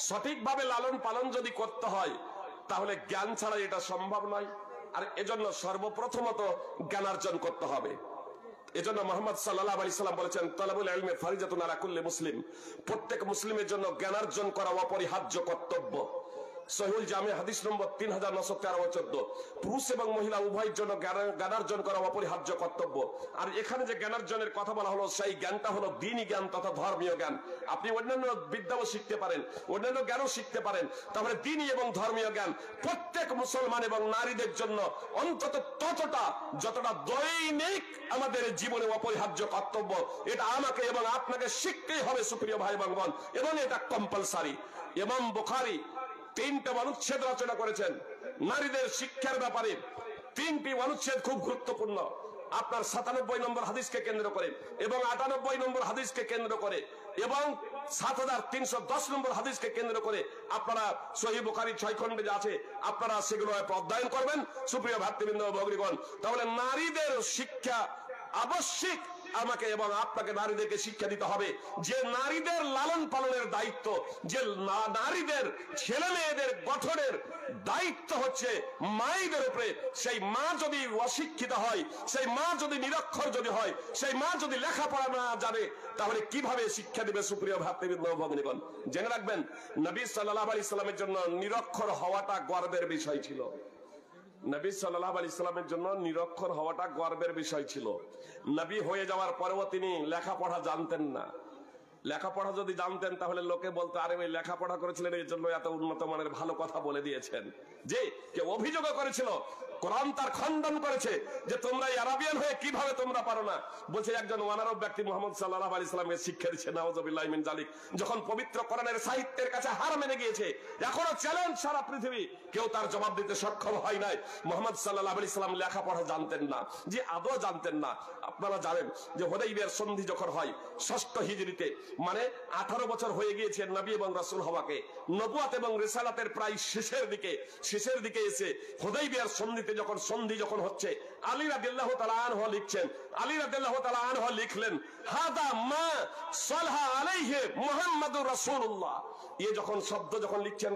[SPEAKER 1] সঠিকভাবে লালন পালন যদি করতে হয়, তাহলে জ্ঞান ছাড়া এটা সম্ভব নয়। আর এজন্য সর্বপ্রথমত জ্ঞানার্জন করতে হবে। এজন্য মুহাম্মদ সাল্লাল্লাহু আলাইহি সাল্লাম বলেছেন, তালাবুল ইলমি ফারিজাতুন আলা কুল্লি মুসলিম, প্রত্যেক মুসলিমের জন্য জ্ঞানার্জন করা অপরিহার্য কর্তব্য। সহিহুল জামি হাদিস নম্বর 3913-14। পুরুষ এবং মহিলা উভয়ের জন্য জ্ঞানার্জন করা অপরিহার্য কর্তব্য। আর এখানে যে জ্ঞানার্জনের কথা বলা হলো, সেই জ্ঞানটা হলো দ্বীনি জ্ঞান তথা ধর্মীয় জ্ঞান। আপনি অন্যান্য বিদ্যাও শিখতে পারেন, অন্যান্য জ্ঞানও শিখতে পারেন, তাহলে দ্বীনি এবং ধর্মীয় জ্ঞান প্রত্যেক মুসলমান এবং নারীদের জন্য অন্তত ততটা যতটা দৈনিক আমাদের জীবনে অপরিহার্য কর্তব্য। এটা আমাকে এবং আপনাকে শিখতেই হবে সুপ্রিয় ভাই এবং বোন, এবং এটা কম্পালসারি। ইমাম বুখারী 3টা অনুচ্ছেদ রচনা করেছেন নারীদের শিক্ষার ব্যাপারে। 3টি অনুচ্ছেদ খুব গুরুত্বপূর্ণ, আপনার 97 নম্বর হাদিসকে কেন্দ্র করে এবং 98 নম্বর হাদিসকে কেন্দ্র করে এবং 7310 নম্বর হাদিসকে কেন্দ্র করে আপনারা সহিহ বুখারী 6 খণ্ডে যা আছে আপনারা সেগুলো অধ্যয়ন করবেন সুপ্রিয় ভাতৃবৃন্দ ও ভগ্নীগণ। তাহলে নারীদের শিক্ষা আবশ্যক, আমাকে এবং আপনাকে নারীদেরকে শিক্ষা দিতে হবে যে নারীদের লালন পালনের দায়িত্ব, যে নারীদের ছেলে মেয়েদের গঠনের দায়িত্ব হচ্ছে মায়েদের উপরে। সেই মা যদি অশিক্ষিত হয়, সেই মা যদি নিরক্ষর যদি হয়, সেই মা যদি লেখাপড়া না জানে, তাহলে কিভাবে শিক্ষা দিবে সুপ্রিয় ভাতৃবৃন্দ ও ভগ্নীগণ? জেনে রাখবেন, নবী সাল্লাল্লাহু আলাইহি সাল্লামের জন্য নিরক্ষর হওয়াটা গর্বের বিষয় ছিল। নবী সাল্লাল্লাহু আলাইহি সাল্লামের জন্য নিরক্ষর হওয়াটা গর্বের বিষয় ছিল। নবী হয়ে যাওয়ার পরেও তিনি লেখাপড়া জানতেন না। লেখাপড়া যদি জানতেন তাহলে লোকে বলতো, আরে ওই লেখাপড়া করেছিলেন এই জন্য এত উন্নত মানের ভালো কথা বলে দিয়েছেন। যে কেউ অভিযোগ করেছিল, কোরআন তার খণ্ডন করেছে যে তোমরা আরবিয়ান হয়ে কিভাবে তোমরা পারো না। বলছে একজন ওয়ানারব ব্যক্তি মুহাম্মদ সাল্লাল্লাহু আলাইহি সাল্লামকে শিক্ষা দিচ্ছে, নাউযুবিল্লাহি মিন যালিক। যখন পবিত্র কোরআনের সাহিত্যের কাছে হার মেনে গিয়েছে, এখনো চ্যালেঞ্জ সারা পৃথিবী, কেউ তার জবাব দিতে সক্ষম হয় নাই। মুহাম্মদ সাল্লাল্লাহু আলাইহি সাল্লাম লেখাপড়া জানতেন না, যে আদৌ জানতেন না। আপনারা জানেন যে হুদাইবিয়ার সন্ধি যখন হয় 6ষ্ঠ হিজরিতে, মানে 18 বছর হয়ে গিয়েছে নবী এবং রাসূল হওয়াকে, নবুয়ত এবং রিসালাতের প্রায় শেষের দিকে এসে হুদাইবিয়ার সন্ধিতে সন্ধি যখন হচ্ছে, আলী রাদিয়াল্লাহু তাআলা আনহু লিখছেন, আলী রাদিয়াল্লাহু তাআলা আনহু লিখলেন, হাদা মা সালহা আলাইহি মুহাম্মাদুর রাসূলুল্লাহ। যখন শব্দ যখন লিখছেন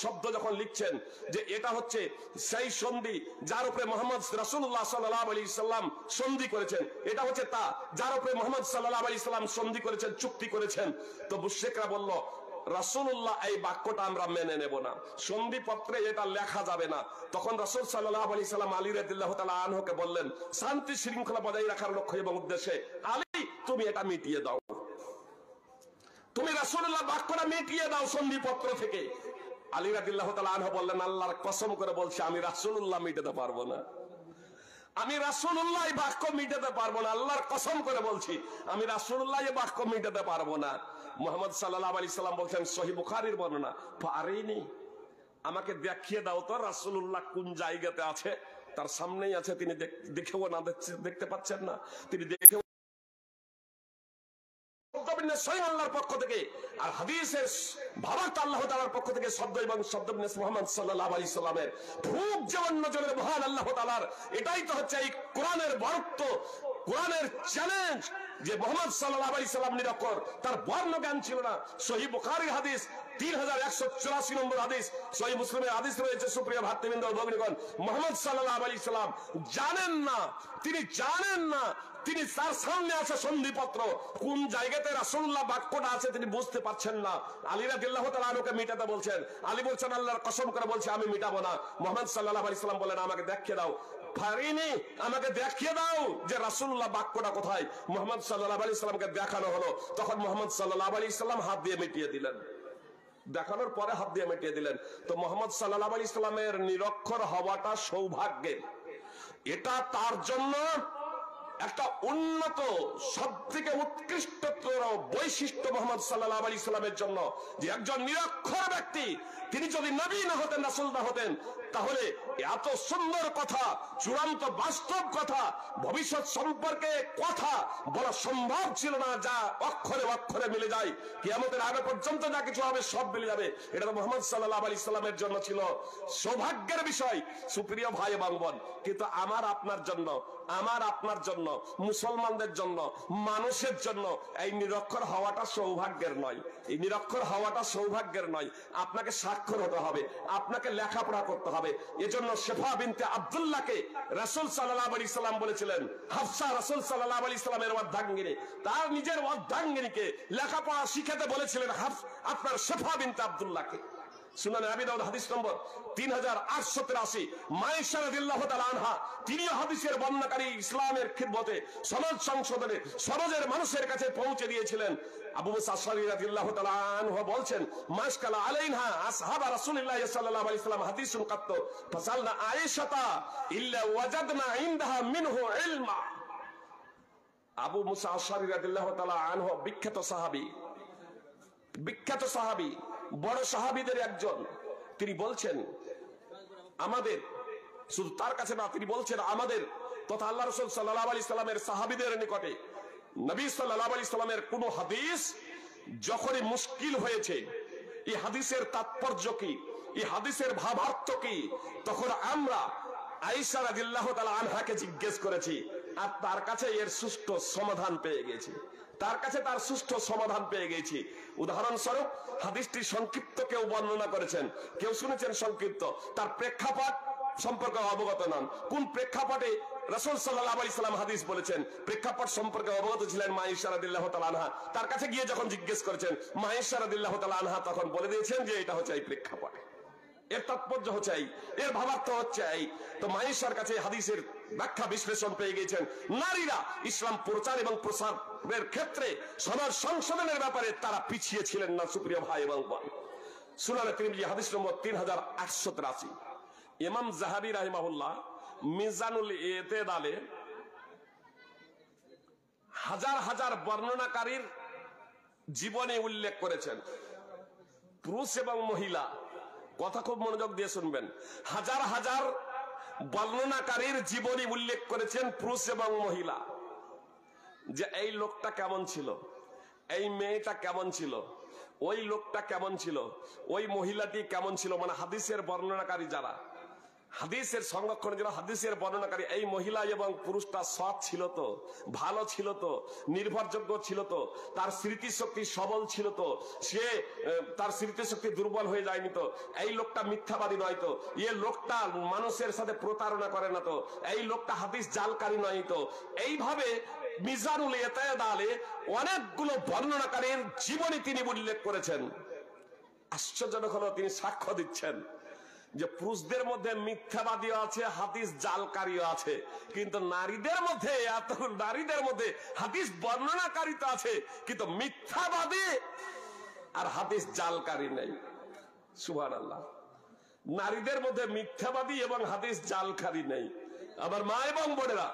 [SPEAKER 1] শব্দ যখন লিখছেন যে এটা হচ্ছে সেই সন্ধি যার উপরে মুহাম্মদ রাসূলুল্লাহ সাল্লাল্লাহু আলাইহি সাল্লাম সন্ধি করেছেন, এটা হচ্ছে তা যার উপরে মুহাম্মদ সাল্লাল্লাহু আলাইহি সাল্লাম সন্ধি করেছেন, চুক্তি করেছেন। তো মুশরিকরা বলল, রাসূলুল্লাহ এই বাক্যটা আমরা মেনে নেব না, সন্ধিপত্রে এটা লেখা যাবে না। তখন রাসূল সাল্লাল্লাহু আলাইহি সাল্লাম আলী রাদিয়াল্লাহু তাআলা আনহুকে বললেন, শান্তি শৃঙ্খলা বজায় রাখার লক্ষ্য এবং উদ্দেশ্যে, আলী তুমি এটা মিটিয়ে দাও, তুমি রাসূলুল্লাহ বাক্যটা মিটিয়ে দাও সন্ধিপত্র থেকে। আলী রাদিয়াল্লাহু তাআলা আনহু বললেন, আল্লাহর কসম করে বলছি আমি রাসূলুল্লাহ মিটাতে পারবো না, আমি রাসূলুল্লাহ এই বাক্য মিটাতে পারবো না, আল্লাহর কসম করে বলছি আমি রাসূলুল্লাহ এই বাক্য মিটাতে পারবো না। মুহাম্মদ সাল্লাল্লাহু আলাইহি সাল্লাম বলছেন, সহিহ বুখারীর বর্ণনা, পারেনি, আমাকে দেখিয়ে দাও তো রাসূলুল্লাহ কোন জায়গাতে আছে। তার সামনেই আছে, তিনি দেখেও না দেখতে পাচ্ছেন না, তিনি দেখেও আল্লাহর পক্ষ থেকে আর হাদিসের ভাবার্থ আল্লাহ তাআলার পক্ষ থেকে শব্দ এবং শব্দ মুহাম্মদ সাল্লাল্লাহু আলাইহি সাল্লামের খুব যে অন্য জনের মহান আল্লাহ তাআলার। এটাই তো হচ্ছে এই কোরআনের বরত্ব, কোরআনের চ্যালেঞ্জ যে মুহাম্মদ সাল্লাল্লাহু আলাইহি সাল্লাম নিরক্ষর, তার বর্ণ জ্ঞান ছিল না। সহিহ বুখারীর হাদিস 3184 নম্বর হাদিস, সহিহ মুসলিমের হাদিস রয়েছে সুপ্রিয় ভাতৃবৃন্দ ও ভগ্নীগণ, মুহাম্মদ সাল্লাল্লাহু আলাইহি সাল্লাম জানেন না, তিনি জানেন না, তিনি তার সামনে আছে সন্ধিপত্র, কোন জায়গাতে রাসূলুল্লাহ বাক্যটা আছে তিনি বুঝতে পারছেন না। আলী রাদিয়াল্লাহু তাআলা আনহুকে মিটাতে বলছেন, আলী বলছেন আল্লাহর কসম করে বলছি আমি মিটাবো না। মুহাম্মদ সাল্লাল্লাহু আলাইহি সাল্লাম বলেন, আমাকে দেখিয়ে দাও, পারিনি, আমাকে দেখিয়ে দাও যে রাসূলুল্লাহ বাক্যটা কোথায়। মুহাম্মদ সাল্লাল্লাহু আলাইহি সাল্লামকে দেখানো হলো, তখন মুহাম্মদ সাল্লাল্লাহু আলাইহি সাল্লাম হাত দিয়ে মিটিয়ে দিলেন, দেখানোর পরে হাত দিয়ে মিটিয়ে দিলেন। তো মুহাম্মদ সাল্লাল্লাহু আলাইহি সাল্লামের নিরক্ষর হওয়াটা সৌভাগ্যের, এটা তার জন্য একটা উন্নত সবথেকে উৎকৃষ্টতর বৈশিষ্ট্য মুহাম্মদ সাল্লাল্লাহু আলাইহি সাল্লামের জন্য, যে একজন নিরক্ষর ব্যক্তি তিনি যদি নবী না হতেন, রাসূল না হতেন, তাহলে এত সুন্দর কথা, চূড়ান্ত বাস্তব কথা, ভবিষ্যৎ সম্পর্কে কথা বলা সম্ভব ছিল না, যা অক্ষরে অক্ষরে মিলে যায়, কিয়ামতের আগে পর্যন্ত যা কিছু হবে সব মিলে যাবে। এটা তো মুহাম্মদ সাল্লাল্লাহু আলাইহি সাল্লামের জন্য ছিল সৌভাগ্যের বিষয় সুপ্রিয় ভাই এবং বোন। কিন্তু আমার আপনার জন্য আমার আপনার জন্য, মুসলমানদের জন্য, মানুষের জন্য এই নিরক্ষর হওয়াটা সৌভাগ্যের নয়। এই নিরক্ষর হওয়াটা সৌভাগ্যের নয়। আপনাকে স্বাক্ষর হতে হবে, আপনাকে লেখাপড়া করতে হবে। এজন্য শেফা বিনতে আব্দুল্লাহকে রাসূল সাল্লাল্লাহু আলাইহি সাল্লাম বলেছিলেন, হাফসা রাসূল সাল্লাল্লাহু আলাইহি সাল্লামের অর্ধাঙ্গিনী, তার নিজের অর্ধাঙ্গিনীকে লেখাপড়া শিখাতে বলেছিলেন আপনার শেফা বিনতে আব্দুল্লাহকে। সুনানে আবি দাউদ হাদিস নম্বর 3883, মায়েশা রাদিয়াল্লাহু তাআলা আনহা, তিনিও হাদিসের বর্ণনাকারী, ইসলামের খিদমতে সমাজ সংশোধনে সমাজের মানুষের কাছে পৌঁছে দিয়েছিলেন। আবু মুসা আশআরী রাদিয়াল্লাহু তাআলা আনহু বলছেন, মাশকালা আলাইনা আসহাবা রাসূলুল্লাহ সাল্লাল্লাহু আলাইহি সাল্লাম হাদিসুন কাত্ত ফাসালনা আয়েশাতা ইল্লা ওয়াজাদনা ইনদাহা মিনহু ইলমা। আবু মুসা আশআরী রাদিয়াল্লাহু তাআলা আনহু বিখ্যাত সাহাবী, বড় সাহাবীদের একজন। তিনি বলছেন, আমাদের, শুধু তার কাছে না, তিনি বলছেন আমাদের তথা আল্লাহ রাসূল সাল্লাল্লাহু আলাইহি সাল্লামের সাহাবীদের নিকটে নবী সাল্লাল্লাহু আলাইহি সাল্লামের কোন হাদিস যখনই মুশকিল হয়েছে, এই হাদিসের তাৎপর্য কি, এই হাদিসের ভাবার্থ কি, তখন আমরা আয়েশা রাদিয়াল্লাহু তাআলা আনহাকে জিজ্ঞেস করেছি, আর তার কাছে এর সুষ্ঠু সমাধান পেয়ে গেছি। উদাহরণস্বরূপ হাদিসটি সংক্ষিপ্ত কেউ বর্ণনা করেছেন, কেউ শুনেছেন সংক্ষিপ্ত, তার প্রেক্ষাপট সম্পর্কে অবগত নন। কোন প্রেক্ষাপটে রাসূল সাল্লাল্লাহু আলাইহি সাল্লাম হাদিস বলেছেন, প্রেক্ষাপট সম্পর্কে অবগত ছিলেন মায়েশা রাদিয়াল্লাহু তাআলা আনহা। তার কাছে গিয়ে যখন জিজ্ঞেস করেছেন, মায়েশা রাদিয়াল্লাহু তাআলা আনহা তখন বলে দিয়েছেন যে এটা হচ্ছে এই প্রেক্ষাপট, এর তাৎপর্য হচ্ছে এই, এর ভাবার্থ হচ্ছে এই। তো মায়েশার কাছে হাদিসের ব্যাখ্যা বিশ্লেষণ পেয়ে গেছেন। নারীরা ইসলাম প্রচার এবং প্রসারের ক্ষেত্রে সমাজ সংশোধনের ব্যাপারে তারা পিছিয়ে ছিলেন না। সুপ্রিয় ভাই এবং বোন, সুনানে তিরমিজি হাদিস নম্বর 3883, ইমাম যাহাবী রাহিমাহুল্লাহ মিজানুল ইতিদালে হাজার হাজার বর্ণনাকারীর জীবনে উল্লেখ করেছেন, পুরুষ এবং মহিলা, কথা খুব মনোযোগ দিয়ে শুনবেন, হাজার হাজার বর্ণনাকারীর জীবনী উল্লেখ করেছেন পুরুষ এবং মহিলা, যে এই লোকটা কেমন ছিল, এই মেয়েটা কেমন ছিল, ওই লোকটা কেমন ছিল, ওই মহিলাটি কেমন ছিল। মানে হাদিসের বর্ণনাকারী যারা, হাদিসের সংরক্ষণ যারা, হাদিসের বর্ণনাকারী, এই মহিলা এবং পুরুষটা সৎ ছিল তো, ভালো ছিল তো, নির্ভরযোগ্য ছিল তো, তার স্মৃতিশক্তি সবল ছিল তো, সে তার স্মৃতিশক্তি দুর্বল হয়ে যায়নি তো, এই লোকটা মিথ্যাবাদী নয় তো, এই লোকটা মানুষের সাথে প্রতারণা করে না তো, এই লোকটা হাদিস জালকারী নয় তো। এইভাবে মিজানুল ইতিদালে অনেকগুলো বর্ণনাকারীর জীবনী তিনি উল্লেখ করেছেন। আশ্চর্যজনক হলো তিনি সাক্ষ্য দিচ্ছেন যে পুরুষদের মধ্যে মিথ্যাবাদীও আছে, হাদিস জালকারীও আছে, কিন্তু নারীদের মধ্যে হাদিস বর্ণনাকারী তো আছে, কিন্তু মিথ্যাবাদী আর হাদিস জালকারী নেই। সুবহানাল্লাহ, নারীদের মধ্যে মিথ্যাবাদী এবং হাদিস জালকারী নেই। আমার মা এবং বোনেরা,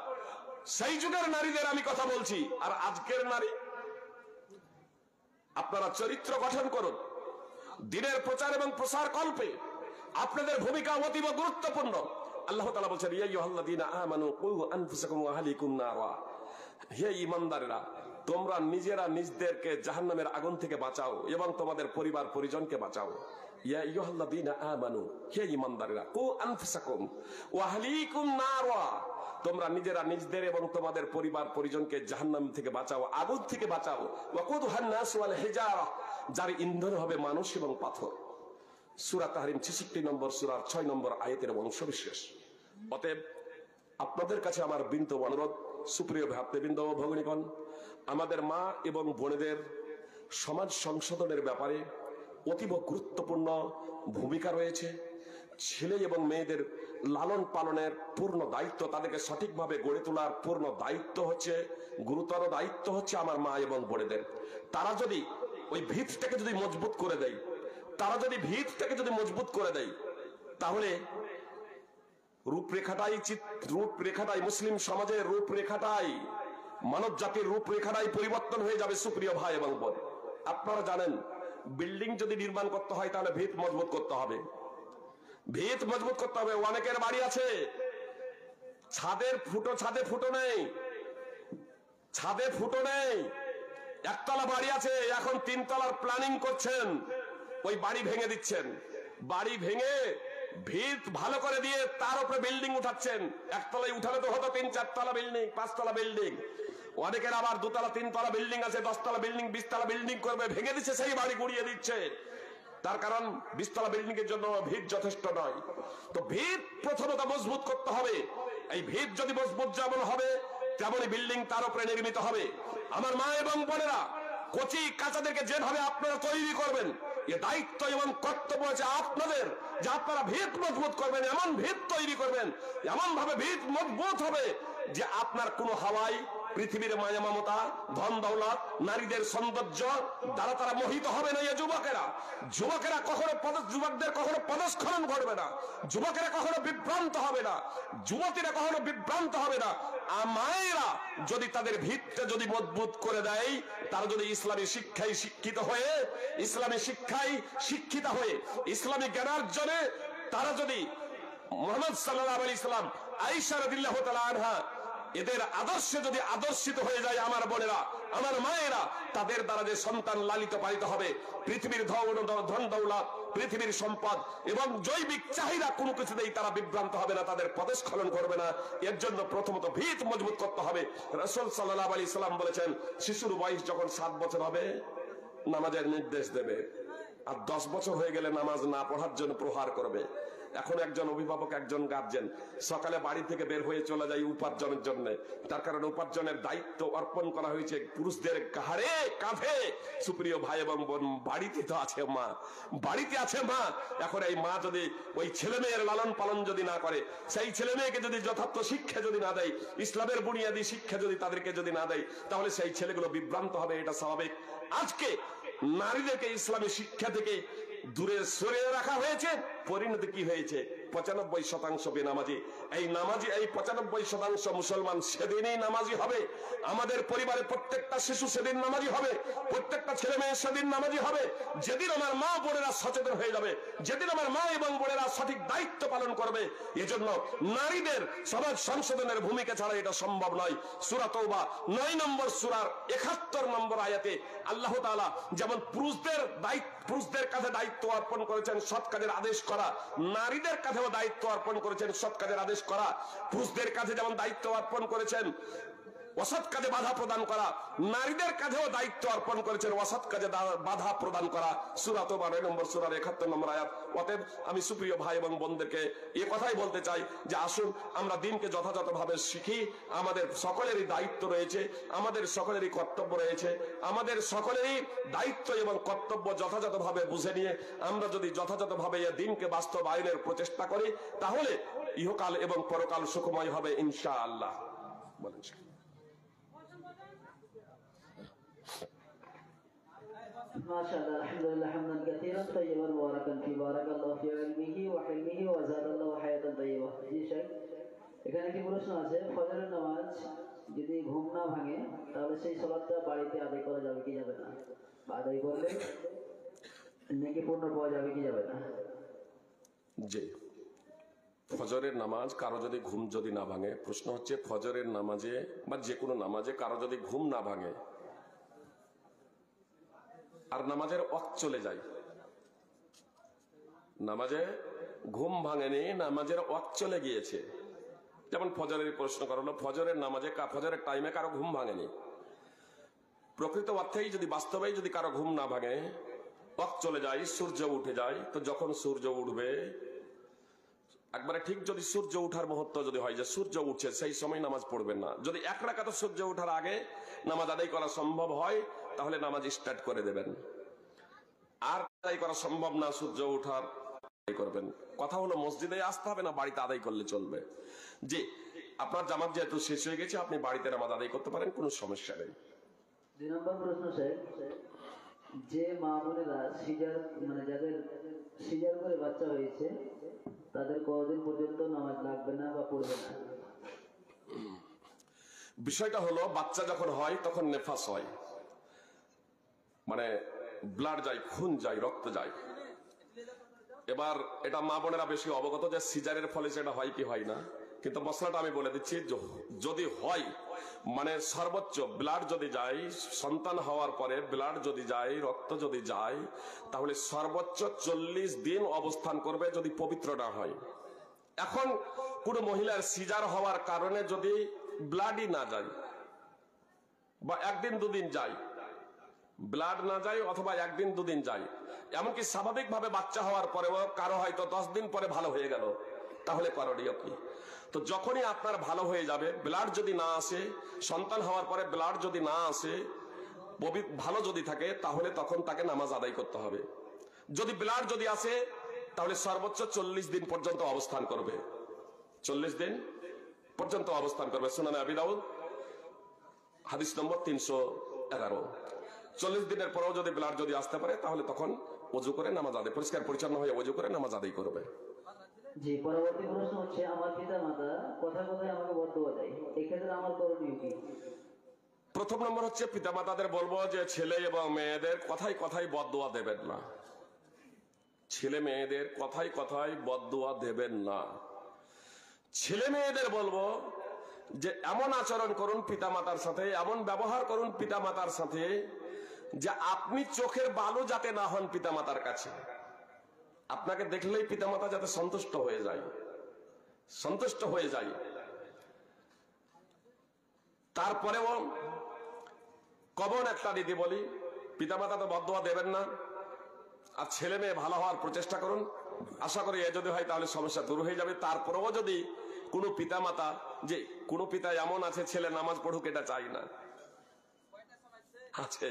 [SPEAKER 1] সেই যুগের নারীদের আমি কথা বলছি, আর আজকের নারী, আপনারা চরিত্র গঠন করুন। দিনের প্রচার এবং প্রসার কল্পে আপনাদের ভূমিকা অতীব গুরুত্বপূর্ণ। আল্লাহ তাআলা বলেন, ইয়া আইয়ুহাল্লাযীনা আমানু কু আনফুসাকুম ওয়া আহলিকুম নারা, হে ঈমানদারেরা, তোমরা নিজেরা নিজদেরকে জাহান্নামের আগুন থেকে বাঁচাও এবং তোমাদের পরিবার পরিজনকে বাঁচাও। ইয়া আইয়ুহাল্লাযীনা আমানু, হে ঈমানদারেরা, কু আনফুসাকুম ওয়া আহলিকুম নারা, তোমরা নিজেরা নিজদের এবং তোমাদের পরিবার পরিজনকে জাহান্নাম থেকে বাঁচাও, আগুন থেকে বাঁচাও। ওয়াকুদুহান নাস ওয়াল হিজারা, যার ইন্ধন হবে মানুষ এবং পাথর। সূরা তাহরিম 66 নম্বর সূরার 6 নম্বর আয়াতের অংশবিশেষ। অতএব আপনাদের কাছে আমার বিনীত অনুরোধ, সুপ্রিয় ভ্রাতৃবৃন্দ ও ভগিনীগণ, আমাদের মা এবং বোনেদের সমাজ সংশোধনের ব্যাপারে অতীব গুরুত্বপূর্ণ ভূমিকা রয়েছে। ছেলে এবং মেয়েদের লালন পালনের পূর্ণ দায়িত্ব, তাদেরকে সঠিকভাবে গড়ে তোলার পূর্ণ দায়িত্ব হচ্ছে, গুরুতর দায়িত্ব হচ্ছে আমার মা এবং বোনেদের। তারা যদি ওই ভিতটাকে যদি মজবুত করে দেয়, তাহলে রূপরেখাটাই মুসলিম সমাজের রূপরেখাটাই, মানব জাতির রূপরেখাটাই পরিবর্তন হয়ে যাবে। সুপ্রিয় ভাই এবং বোন, আপনারা জানেন, বিল্ডিং যদি নির্মাণ করতে হয় তাহলে ভিত মজবুত করতে হবে, ভিত মজবুত করতে হবে। অনেকের বাড়ি আছে ছাদে ফুটো নেই, একতলা বাড়ি আছে, এখন 3 তলার প্ল্যানিং করছেন, ওই বাড়ি ভেঙে দিচ্ছেন। বাড়ি ভেঙে ভিত ভালো করে দিয়ে তার উপরে বিল্ডিং উঠাচ্ছেন। একতলায় উঠালে তো হতো 3-4 তলা বিল্ডিং, 5 তলা বিল্ডিং। অনেকের আবার 2 তলা 3 তলা বিল্ডিং আছে, 10 তলা বিল্ডিং, 20 তলা বিল্ডিং করবে, ভেঙে দিচ্ছে, সেই বাড়ি গুড়িয়ে দিচ্ছে। তার কারণ 20 তলা বিল্ডিং এর জন্য ভিত যথেষ্ট নয়। তো ভিত প্রথমত মজবুত করতে হবে। এই ভিত যদি মজবুত যেমন হবে তেমনই বিল্ডিং তার উপরে নির্মিত হবে। আমার মা এবং বোনেরা, কচি কাঁচাদেরকে যেভাবে আপনারা তৈরি করবেন, এ দায়িত্ব এবং কর্তব্য আছে আপনাদের, যে আপনারা ভিত মজবুত করবেন, এমন ভিত তৈরি করবেন, এমন ভাবে ভিত মজবুত হবে যে আপনার কোনো হাওয়ায় পৃথিবীর মায়া মমতা, ধন দৌলত, নারীদের সৌন্দর্য দ্বারা তারা মোহিত হবে না। যুবকেরা কখনো যুবকদের কখনো পদস্খলন ঘটবে না, যুবকেরা কখনো বিভ্রান্ত হবে না, যুবতীরা কখনো বিভ্রান্ত হবে না। আর মায়েরা যদি তাদের ভিতটা যদি মজবুত করে দেয়, তারা যদি ইসলামী শিক্ষায় শিক্ষিত হয়ে, ইসলামী শিক্ষায় শিক্ষিত হয়ে, ইসলামী জ্ঞানার্জনে তারা যদি মুহাম্মদ সাল্লাল্লাহু আলাইহি সাল্লাম, আয়েশা রাদিয়াল্লাহু তাআলা আনহা এদের আদর্শে যদি আদর্শিত হয়ে যায় আমার বোনেরা, আমার মায়েরা, তাদের দ্বারা যে সন্তান লালিত পালিত হবে, পৃথিবীর ধন দৌলত, পৃথিবীর সম্পদ এবং জৈবিক চাহিদা কোনো কিছুতেই তারা বিভ্রান্ত হবে না, তাদের পদস্খলন করবে না। এর জন্য প্রথমত ভিত মজবুত করতে হবে। রাসূল সাল্লাল্লাহু আলাইহি সাল্লাম বলেছেন, শিশুর বয়স যখন 7 বছর হবে নামাজের নির্দেশ দেবে, আর 10 বছর হয়ে গেলে নামাজ না পড়ার জন্য প্রহার করবে। এখন একজন অভিভাবক, একজন গার্জেন সকালে বাড়ি থেকে বের হয়ে চলে যায় উপার্জনের জন্য। তার কারণ উপার্জনের দায়িত্ব অর্পণ করা হয়েছে পুরুষদের ঘাড়ে, কাঁধে। সুপ্রিয় ভাই এবং বোন, বাড়িতে তো আছে মা, বাড়িতে আছে মা। এখন এই মা যদি ওই ছেলে মেয়ের লালন পালন যদি না করে, সেই ছেলে মেয়েকে যদি যথার্থ শিক্ষা যদি না দেয়, ইসলামের বুনিয়াদী শিক্ষা যদি তাদেরকে যদি না দেয়, তাহলে সেই ছেলেগুলো বিভ্রান্ত হবে, এটা স্বাভাবিক। আজকে নারীদেরকে ইসলামী শিক্ষা থেকে দূরে সরিয়ে রাখা হয়েছে। পরিণতি কি হয়েছে? 95% বেনামাজি। এই নামাজি, এই 95% মুসলমান সেদিনই নামাজি হবে। আমাদের পরিবারে প্রত্যেকটা শিশু সেদিন নামাজি হবে, প্রত্যেকটা ছেলে মেয়ে সেদিন নামাজি হবে যেদিন আমার মা বোনেরা সচেতন হয়ে যাবে, যেদিন আমার মা এবং বোনেরা সঠিক দায়িত্ব পালন করবে। এজন্য নারীদের সমাজ সংশোধনের ভূমিকা ছাড়া এটা সম্ভব নয়। সূরা তাওবা 9 নম্বর সূরার 71 নম্বর আয়াতে আল্লাহ তাআলা যেমন পুরুষদের কাছে দায়িত্ব অর্পণ করেছেন সৎ কাজের আদেশ করা, নারীদের কাছেও দায়িত্ব অর্পণ করেছেন সৎ কাজের আদেশ করা। পুরুষদের কাছে যেমন দায়িত্ব অর্পণ করেছেন অসৎ কাজে বাধা প্রদান করা, নারীদের কাছেও দায়িত্ব অর্পণ করেছেন অসৎ কাজে বাধা প্রদান করা। সূরা তাওবা 9 নম্বর সূরার 71 নম্বর আয়াত। অতএব আমি সুপ্রিয় ভাই এবং বোনদেরকে এই কথাই বলতে চাই যে আসুন আমরা দিনকে যথাযথভাবে শিখি। আমাদের সকলেরই দায়িত্ব রয়েছে, আমাদের সকলেরই কর্তব্য রয়েছে, আমাদের সকলেরই দায়িত্ব এবং কর্তব্য যথাযথভাবে বুঝে নিয়ে আমরা যদি যথাযথভাবে এই দিনকে বাস্তবায়নের প্রচেষ্টা করি, তাহলে ইহকাল এবং পরকাল সুখময় হবে ইনশাআল্লাহ। বলেন
[SPEAKER 2] মাশাআল্লাহ, আলহামদুলিল্লাহ, হামদান কাসীরান তাইয়্যিবান মুবারাকান ফি, বারাকাল্লাহু ফি ইলমিহি ওয়া হিলমিহি ওয়া যাদাল্লাহু হায়াতান তাইয়্যিবা। জি শেখ, এখানে কি প্রশ্ন আছে? ফজরের নামাজ যদি ঘুম না ভাঙে তাহলে সেই সালাতটা বাড়িতে আদায় করা যাবে কি যাবে না? আদায় করলে নেকি পূর্ণ পাওয়া যাবে কি যাবে না?
[SPEAKER 1] জি, ফজরের নামাজ কারো যদি ঘুম যদি না ভাঙে, প্রশ্ন হচ্ছে ফজরের নামাজে বা যে কোনো নামাজে কারো যদি ঘুম না ভাঙে আর নামাজের ওয়াক্ত চলে যায়, নামাজে ঘুম ভাঙেনি, নামাজের ওয়াক্ত চলে গিয়েছে, যেমন ফজরের প্রশ্ন করা হলো, ফজরের নামাজে ফজরের টাইমে কারো ঘুম ভাঙেনি, প্রকৃত অর্থেই যদি বাস্তবেই যদি কারো ঘুম না ভাঙে, ওয়াক্ত চলে যায়, সূর্য উঠে যায়, তো যখন সূর্য উঠবে একবারে ঠিক যদি সূর্য উঠার মুহূর্ত যদি হয় যে সূর্য উঠছে, সেই সময় নামাজ পড়বেন না। যদি এক রাকাত সূর্য উঠার আগে নামাজ আদায় করা সম্ভব হয় তাহলে নামাজ স্টার্ট করে দেবেন, আর আদায় করা সম্ভব না সূর্য উঠার আদায় করবেন। কথা হলো মসজিদে আসতে হবে না, বাড়িতে আদায় করলে চলবে। জি, আপনার জামাত যেহেতু শেষ হয়ে গেছে আপনি বাড়িতে নামাজ আদায় করতে পারেন, কোনো সমস্যা নেই।
[SPEAKER 2] 2 নম্বর প্রশ্ন স্যার, যে মা বোনেরা সিজার যাদের সিজার করে বাচ্চা হয়েছে তাদের কতদিন পর্যন্ত নামাজ লাগবে না বা পড়বে না?
[SPEAKER 1] বিষয়টা হলো বাচ্চা যখন হয় তখন নেফাস হয়, মানে ব্লাড যায়, খুন যায়, রক্ত যায়। এবার এটা মা বোনেরা বেশি অবগত যে সিজারের ফলে সেটা হয় কি হয় না, কিন্তু মশলাটা আমি বলে দিচ্ছি, যদি হয় মানে সর্বোচ্চ ব্লাড যদি যায়, সন্তান হওয়ার পরে ব্লাড যদি যায়, রক্ত যদি যায়, তাহলে সর্বোচ্চ 40 দিন অবস্থান করবে যদি পবিত্র না হয়। এখন কোন মহিলার সিজার হওয়ার কারণে যদি ব্লাডই না যায় বা একদিন দুদিন যায়, ব্লাড না যায় অথবা একদিন দুদিন যায়, এমনকি স্বাভাবিকভাবে বাচ্চা হওয়ার পরেও কারো হয়তো 10 দিন পরে ভালো হয়ে গেল, তাহলে করণীয় কি? তো যখনই আপনার ভালো হয়ে যাবে, ব্লাড যদি না আসে, সন্তান হওয়ার পরে ব্লাড যদি না আসে, ভালো যদি থাকে, তাহলে তখন তাকে নামাজ আদায় করতে হবে। যদি ব্লাড যদি আসে তাহলে সর্বোচ্চ 40 দিন পর্যন্ত অবস্থান করবে, 40 দিন পর্যন্ত অবস্থান করবে। সুনানে আবি দাউদ হাদিস নম্বর 311। 40 দিনের পরেও যদি ব্লাড যদি আসতে পারে, তাহলে তখন ওযু করে নামাজ আদায়, পরিষ্কার পরিচ্ছন্ন হয়ে ওযু করে নামাজ আদায় করবে।
[SPEAKER 2] জি, পরবর্তী প্রশ্ন হচ্ছে, আমার পিতা মাতা কথায় কথায় আমাকে বদদুয়া দেয়, এক্ষেত্রে আমার করণীয় কি?
[SPEAKER 1] প্রথম নম্বর হচ্ছে, পিতামাতাদের বলবো যে ছেলে এবং মেয়েদের কথায় কথায় বদদুয়া দেবেন না। ছেলে মেয়েদের কথায় কথায় বদদুয়া দেবেন না। ছেলে মেয়েদের বলবো যে এমন আচরণ করুন পিতামাতার সাথে, এমন ব্যবহার করুন পিতামাতার সাথে, যে আপনি চোখের বালু যাতে না হন পিতামাতার কাছে। আপনাকে দেখলেই পিতামাতা যাতে সন্তুষ্ট হয়ে যায়, সন্তুষ্ট হয়ে যায়। তারপরেও কমন একটা রীতি বলি, পিতামাতা তো বদদুয়া দেবেন না, আর ছেলে মেয়ে ভালো হওয়ার প্রচেষ্টা করুন। আশা করি এ যদি হয় তাহলে সমস্যা দূর হয়ে যাবে। তারপরেও যদি কোনো পিতামাতা, যে কোনো পিতা এমন আছে ছেলে নামাজ পড়ুক এটা চাই না, আছে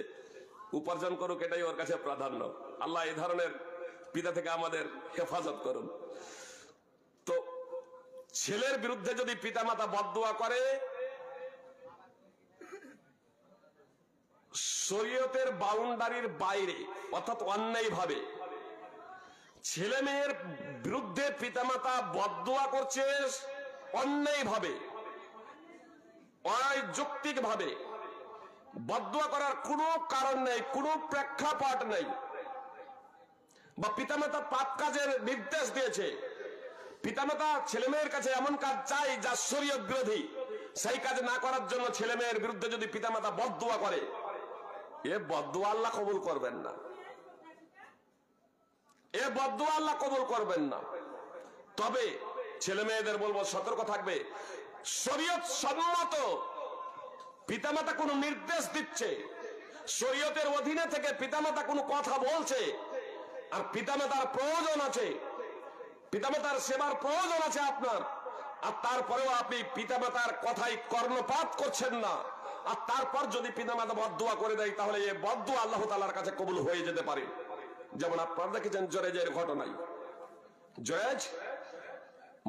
[SPEAKER 1] উপার্জন করুক এটাই ওর কাছে প্রাধান্য, আল্লাহ এই ধরনের পিতা থেকে আমাদের হেফাজত করুন। তো ছেলের বিরুদ্ধে যদি পিতামাতা বদদুয়া করে, শরীয়তের বাউন্ডারির বাইরে অর্থাৎ অন্যায় ভাবে ছেলে মেয়ের বিরুদ্ধে পিতামাতা বদদুয়া করছে, অন্যায় ভাবে, অযৌক্তিক ভাবে বদদুয়া করার কোনো কারণ নেই, কোনো প্রেক্ষাপট নেই, বা পিতামাতা পাপ কাজের নির্দেশ দিয়েছে, পিতামাতা ছেলে মেয়ের কাছে এমন কাজ চাই যা শরীয়ত বিরোধী, সেই কাজ না করার জন্য ছেলে মেয়ের বিরুদ্ধে যদি পিতামাতা বদদুয়া করে, এ বদদুয়া আল্লাহ কবুল করবেন না, এ বদদুয়া আল্লাহ কবুল করবেন না। তবে ছেলে মেয়েদের বলবো সতর্ক থাকবে, শরীয়ত সম্মত পিতামাতা কোন নির্দেশ দিচ্ছে, শরীয়তের অধীনে থেকে পিতামাতা কোনো কথা বলছে, আর পিতামাতার প্রয়োজন আছে, পিতামাতার সেবার প্রয়োজন আছে আপনার, আর তারপরেও আপনি পিতামাতার কথায় কর্ণপাত করছেন না, আর তারপর যদি পিতামাতা বদদুয়া করে দেয়, তাহলে এই বদদুয়া আল্লাহ তাআলার কাছে কবুল হয়ে যেতে পারে। যেমন আপনারা দেখেছেন জুরাইজের ঘটনায়, জুরাইজ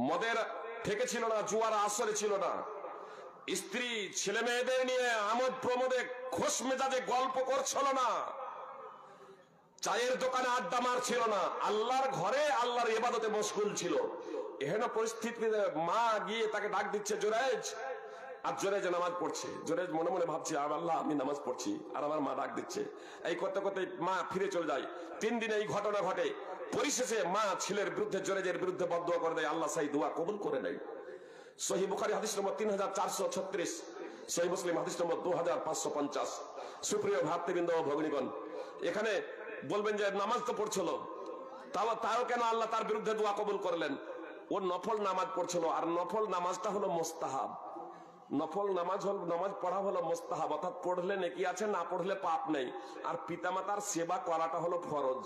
[SPEAKER 1] মদের থেকে ছিল না, জুয়ার আসরে ছিল না, স্ত্রী ছেলে মেয়েদের নিয়ে আমোদ প্রমোদে খোশ মেজাজে গল্প করছিল না, চায়ের দোকানে আড্ডা মারছিল না, আল্লাহর ঘরে আল্লাহর ইবাদতে মশগুল ছিল। এহেন পরিস্থিতিতে মা গিয়ে তাকে ডাক দিচ্ছে, জুরাইজ, আর জুরাইজ নামাজ পড়ছে। জুরাইজ মনে মনে ভাবছে, আল্লাহ আমি নামাজ পড়ছি আর আমার মা ডাক দিচ্ছে। এই করতে করতে মা ফিরে চলে যায়। 3 দিনে এই ঘটনা ঘটে। পরিশেষে মা ছেলের বিরুদ্ধে, জুরাইজের বিরুদ্ধে বদদুয়া করে দেয়, আল্লাহ সেই দোয়া কবুল করে নেয়। সহিহ বুখারী হাদিস নম্বর 3436, সহিহ মুসলিম হাদিস নম্বর 2550। সুপ্রিয় ভ্রাতৃবৃন্দ ও ভগ্নীগণ, এখানে বলবেন যে নামাজ তো পড়ছিল, তাও কেন আল্লাহ তার বিরুদ্ধে দোয়া কবুল করলেন? ও নফল নামাজ পড়ছিল, আর নফল নামাজটা হলো মুস্তাহাব। নফল নামাজ পড়া হলো মুস্তাহাব, অর্থাৎ পড়লে নেকি আছে, না পড়লে পাপ নেই। আর পিতামাতার সেবা করাটা হলো ফরজ।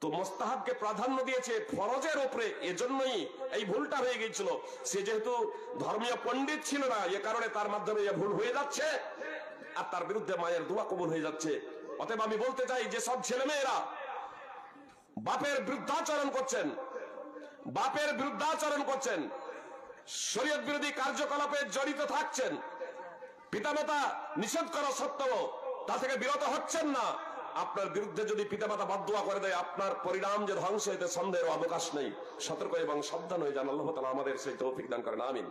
[SPEAKER 1] তো মুস্তাহাবকে প্রাধান্য দিয়েছে ফরজের উপরে, এজন্যই এই ভুলটা হয়ে গিয়েছিল। সে যেহেতু ধর্মীয় পণ্ডিত ছিল না, এ কারণে তার মাধ্যমে এ ভুল হয়ে যাচ্ছে, আর তার বিরুদ্ধে মায়ের দোয়া কবুল হয়ে যাচ্ছে। অতএব আমি বলতে চাই যে সব ছেলে মেয়েরা বাপের বিরুদ্ধাচরণ করছেন, শরীয়ত বিরোধী কার্যকলাপে জড়িত থাকছেন, পিতামাতা নিষেধ করা সত্ত্বেও তা থেকে বিরত হচ্ছেন না, আপনার বিরুদ্ধে যদি পিতামাতা বদদুয়া করে দেয়, আপনার পরিণাম যে ধ্বংস হইতে সন্দেহের অবকাশ নেই। সতর্ক এবং সাবধান হয়ে যান। আল্লাহ তাআলা আমাদের সেই তৌফিক দান করেন, আমিন।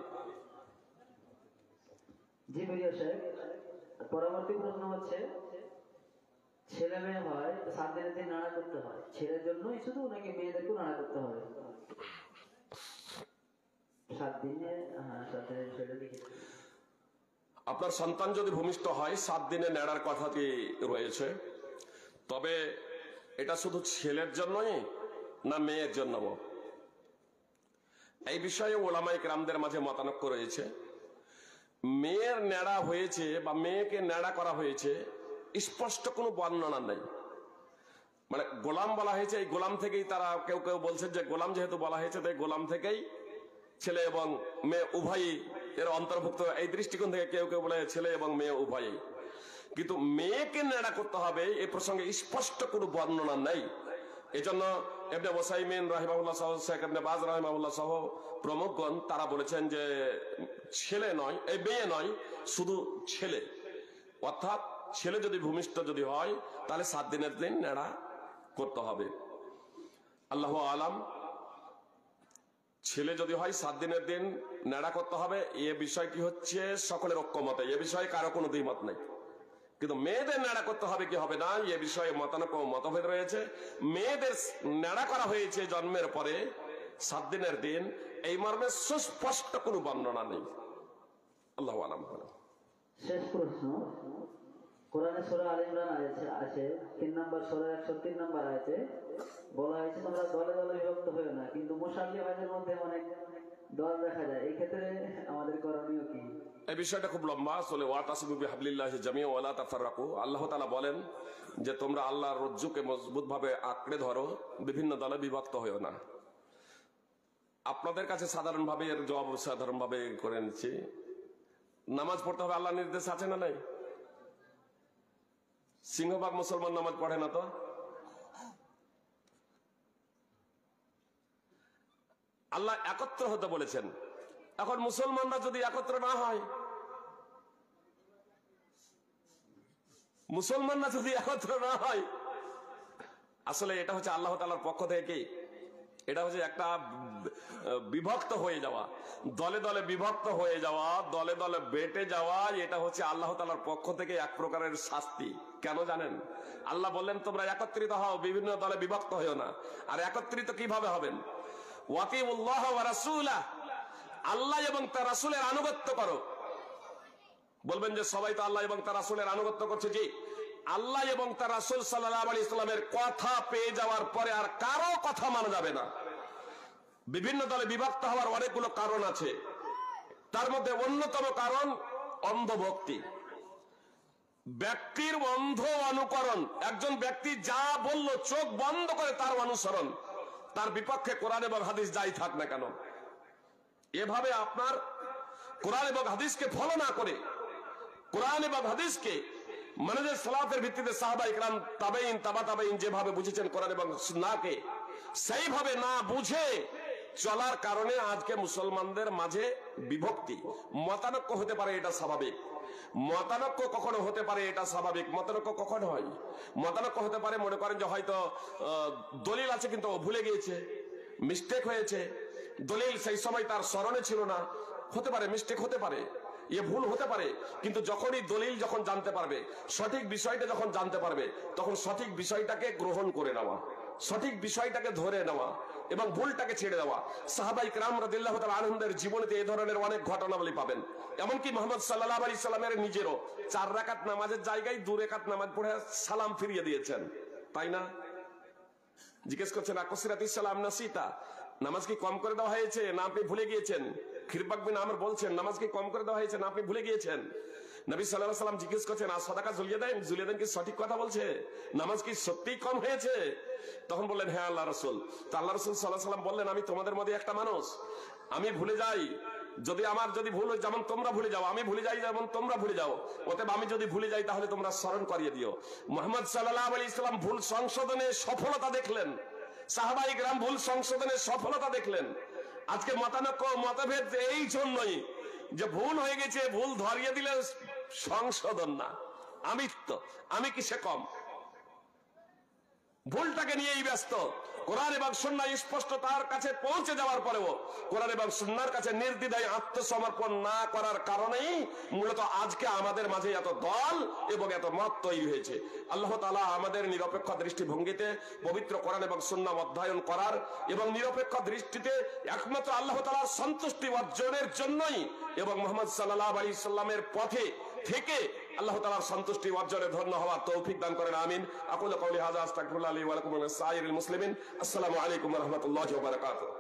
[SPEAKER 2] জি প্রিয় শেখ, পরবর্তী প্রশ্ন হচ্ছে, ছেলে মেয়ে হয় 7 দিনের দিন নাড়া করতে হয়, ছেলের জন্যই শুধু নাকি মেয়েদেরকেও নাড়া করতে হবে? 7 দিনে, হ্যাঁ সাথে সেটা লিখে।
[SPEAKER 1] আপনার সন্তান যদি ভূমিষ্ঠ হয় 7 দিনে নেড়ার কথাটি রয়েছে, তবে এটা শুধু ছেলের জন্যই না মেয়ের জন্য? এই বিষয়ে ওলামায়ে কেরামদের মাঝে মতানক্য রয়েছে। মেয়ের নেড়া হয়েছে বা মেয়েকে নেড়া করা হয়েছে স্পষ্ট কোনো বর্ণনা নেই। মানে গোলাম বলা হয়েছে, এই গোলাম থেকেই তারা কেউ কেউ বলছেন যে গোলাম যেহেতু বলা হয়েছে তাই গোলাম থেকেই ছেলে এবং মেয়ে উভয়ই এর অন্তর্ভুক্ত। এই দৃষ্টিকোণ থেকে কেউ কেউ বলে ছেলে এবং মেয়ে উভয়ই। কিন্তু মেয়েকে নেড়া করতে হবে এই প্রসঙ্গে স্পষ্ট কোনো বর্ণনা নেই। এজন্য ইবনে ওসাইমিন রাহিমাহুল্লাহ সহ শেখ ইবনে বাজ রাহিমাহুল্লাহ সহ প্রমুখগণ তারা বলেছেন যে ছেলে নয়, এই মেয়ে নয়, শুধু ছেলে। অর্থাৎ ছেলে যদি ভূমিষ্ঠ যদি হয় তাহলে 7 দিনের দিন নেড়া করতে হবে। আল্লাহু আলাম। ছেলে যদি হয় 7 দিনের দিন নেড়া করতে হবে, এ বিষয়টি হচ্ছে সকলের ঐক্যমতে, এ বিষয়ে কারো কোনো দ্বিমত নেই। কিন্তু মেয়েদের নেড়া করতে হবে কি হবে না এ বিষয়ে মতভেদ রয়েছে। মেয়েদের নেড়া করা হয়েছে জন্মের পরে 7 দিনের দিন, এই মর্মে সুস্পষ্ট কোনো বর্ণনা নেই। আল্লাহু আলাম।
[SPEAKER 2] শেষ প্রশ্ন, কোরআনে সূরা আলে ইমরান আছে 3 নম্বর সূরা 103 নম্বর আয়াতে বলা হয়েছে তোমরা দলে দলে বিভক্ত হয়ো না, কিন্তু মুসাল্লি ভাইদের মধ্যে অনেক দল দেখা যায়, এই ক্ষেত্রে আমাদের করণীয় কি?
[SPEAKER 1] এই বিষয়টা খুব লম্বা। আসলে ওয়াতাসিমু বিহাবলিল্লাহি জামিআন ওয়া লা তাফাররাকু। আল্লাহ তাআলা বলেন যে তোমরা আল্লাহর রজ্জুকে মজবুতভাবে আঁকড়ে ধরো, বিভিন্ন দলে বিভক্ত হয়ো না। আপনাদের কাছে সাধারণভাবে এর জবাব সাধারণভাবে করে নিচ্ছি। নামাজ পড়তে হবে আল্লাহর নির্দেশ আছে না নাই? সিংহভাগ মুসলমান নামাজ পড়ে না তো। আল্লাহ একত্র হতে বলেছেন। এখন মুসলমানরা যদি একত্র না হয়, আসলে এটা হচ্ছে আল্লাহ তাআলার পক্ষ থেকে, এটা হচ্ছে একটা বিভক্ত হয়ে যাওয়া, দলে দলে বিভক্ত হয়ে যাওয়া, দলে দলে বেটে যাওয়া। এটা হচ্ছে আল্লাহ তাআলার পক্ষ থেকে এক প্রকারের শাস্তি। কেন জানেন? আল্লাহ বললেন তোমরা একত্রিত হও, বিভিন্ন দলে বিভক্ত হও না। আর একত্রিত কিভাবে হবেন? ওয়াতিউল্লাহ ওয়া রাসূলাহ, আল্লাহ এবং তার রাসূলের আনুগত্য করো। বলবেন যে সবাই তো আল্লাহ এবং তার রাসূলের আনুগত্য করছে। জি, আল্লাহ এবং তার রাসূল সাল্লাল্লাহু আলাইহি ওয়াসাল্লামের কথা পেয়ে যাওয়ার পরে আর কারো কথা মানা যাবে না। বিভিন্ন দলে বিভক্ত হওয়ার অনেকগুলো কারণ আছে, তার মধ্যে অন্যতম কারণ অন্ধভক্তি, ব্যক্তির অন্ধ অনুকরণ। একজন ব্যক্তি যা বলল চোখ বন্ধ করে তার অনুসরণ, তার বিপক্ষে কোরআন এবং হাদিস যাই থাক না কেন। এভাবে আপনার কোরআন এবং হাদিসকে ফলো না করে, কোরআন এবং হাদিসকে মানহাজে সালাফের ভিত্তিতে সাহাবায়ে কেরাম, তাবেঈন, তাবা তাবেঈন যেভাবে বুঝেছেন কোরআন এবং সুন্নাহকে, সেইভাবে না বুঝে চলার কারণে আজকে মুসলমানদের মাঝে বিভক্তি, মতানৈক্য হতে পারে, এটা স্বাভাবিক। মতানৈক্য কখনো হতে পারে, এটা স্বাভাবিক। মতানৈক্য কখন হয়? মতানৈক্য হতে পারে, মনে করেন যে হয়তো দলিল আছে কিন্তু ভুলে গিয়েছে, মিস্টেক হয়েছে, দলিল সেই সময় তার স্মরণে ছিল না, হতে পারে, মিস্টেক হতে পারে, এ ভুল হতে পারে। কিন্তু যখনই দলিল যখন জানতে পারবে, সঠিক বিষয়টা যখন জানতে পারবে, তখন সঠিক বিষয়টাকে গ্রহণ করে নেওয়া, সঠিক বিষয়টাকে ধরে নেওয়া এবং ভুলটাকে ছেড়ে দেওয়া। সাহাবায়ে কেরাম রাদিয়াল্লাহু তাআলা আনহুদের জীবনেতে এই ধরনের অনেক ঘটনাবলী পাবেন। এমনকি মুহাম্মদ সাল্লাল্লাহু আলাইহি সাল্লামের নিজেরও 4 রাকাত নামাজের জায়গায় 2 রাকাত নামাজ পড়ে সালাম ফিরিয়ে দিয়েছেন, তাই না? জিজ্ঞেস করছেন আকসিরাতিস সালাম নাসিতা, নামাজ কি কম করে দেওয়া হয়েছে না আপনি ভুলে গিয়েছেন? খিরবাক বিন আমর বলছেন নামাজ কি কম করে দেওয়া হয়েছে না আপনি ভুলে গিয়েছেন? নবী সাল্লাল্লাহু আলাইহি সাল্লাম জিজ্ঞেস করছেন আর সাদাকা জুলিয়াদাইন কি সঠিক কথা বলছে? নামাজ কি সত্যিই কম হয়েছে? তখন বললেন হ্যাঁ আল্লাহ রাসূল। তো আল্লাহ রাসূল সাল্লাল্লাহু আলাইহি সাল্লাম বললেন আমি তোমাদের মধ্যে একটা মানুষ, আমি ভুলে যাই, যদি ভুল হয় যেমন তোমরা ভুলে যাও, আমি ভুলে যাই যেমন তোমরা ভুলে যাও, অতএব আমি যদি ভুলে যাই তাহলে তোমরা স্মরণ করিয়ে দিও। মুহাম্মদ সাল্লাল্লাহু আলাইহি সাল্লাম ভুল সংশোধনে সফলতা দেখলেন, সাহাবায়ে কেরাম ভুল সংশোধনে সফলতা দেখলেন। আজকে মতানৈক্য মতভেদ এই জন্যই যে ভুল হয়ে গেছে, ভুল ধরিয়ে দিলে সংশোধন না, আমি কিসে কম? ভুলটাকে নিয়েই ব্যস্ত। কোরআন এবং সুন্নাহ স্পষ্ট তার কাছে পৌঁছে যাওয়ার পরেও কোরআন এবং সুন্নাহর কাছে নির্দ্বিধায় আত্মসমর্পণ না করার কারণেই মূলত আজকে আমাদের মাঝে এত দল এবং এত মত তৈরি হয়েছে। আল্লাহ তাআলা আমাদের নিরপেক্ষ দৃষ্টিভঙ্গিতে পবিত্র কোরআন এবং সুন্নাহ অধ্যয়ন করার এবং নিরপেক্ষ দৃষ্টিতে একমাত্র আল্লাহ তাআলার সন্তুষ্টি অর্জনের জন্যই এবং মুহাম্মদ সাল্লাল্লাহু আলাইহি সাল্লামের পথে থেকে আল্লাহ তাআলার সন্তুষ্টি অর্জনে ধন্য হওয়ার তৌফিক দান করেন, আমিন। আকুলু কওলি হাযা আস্তাগফিরুল্লাহ লি ওয়া লাকুম ওয়া লিসাইরিল মুসলিমিন। আসসালামু আলাইকুম ওয়া রাহমাতুল্লাহি ওয়া বারাকাতুহু।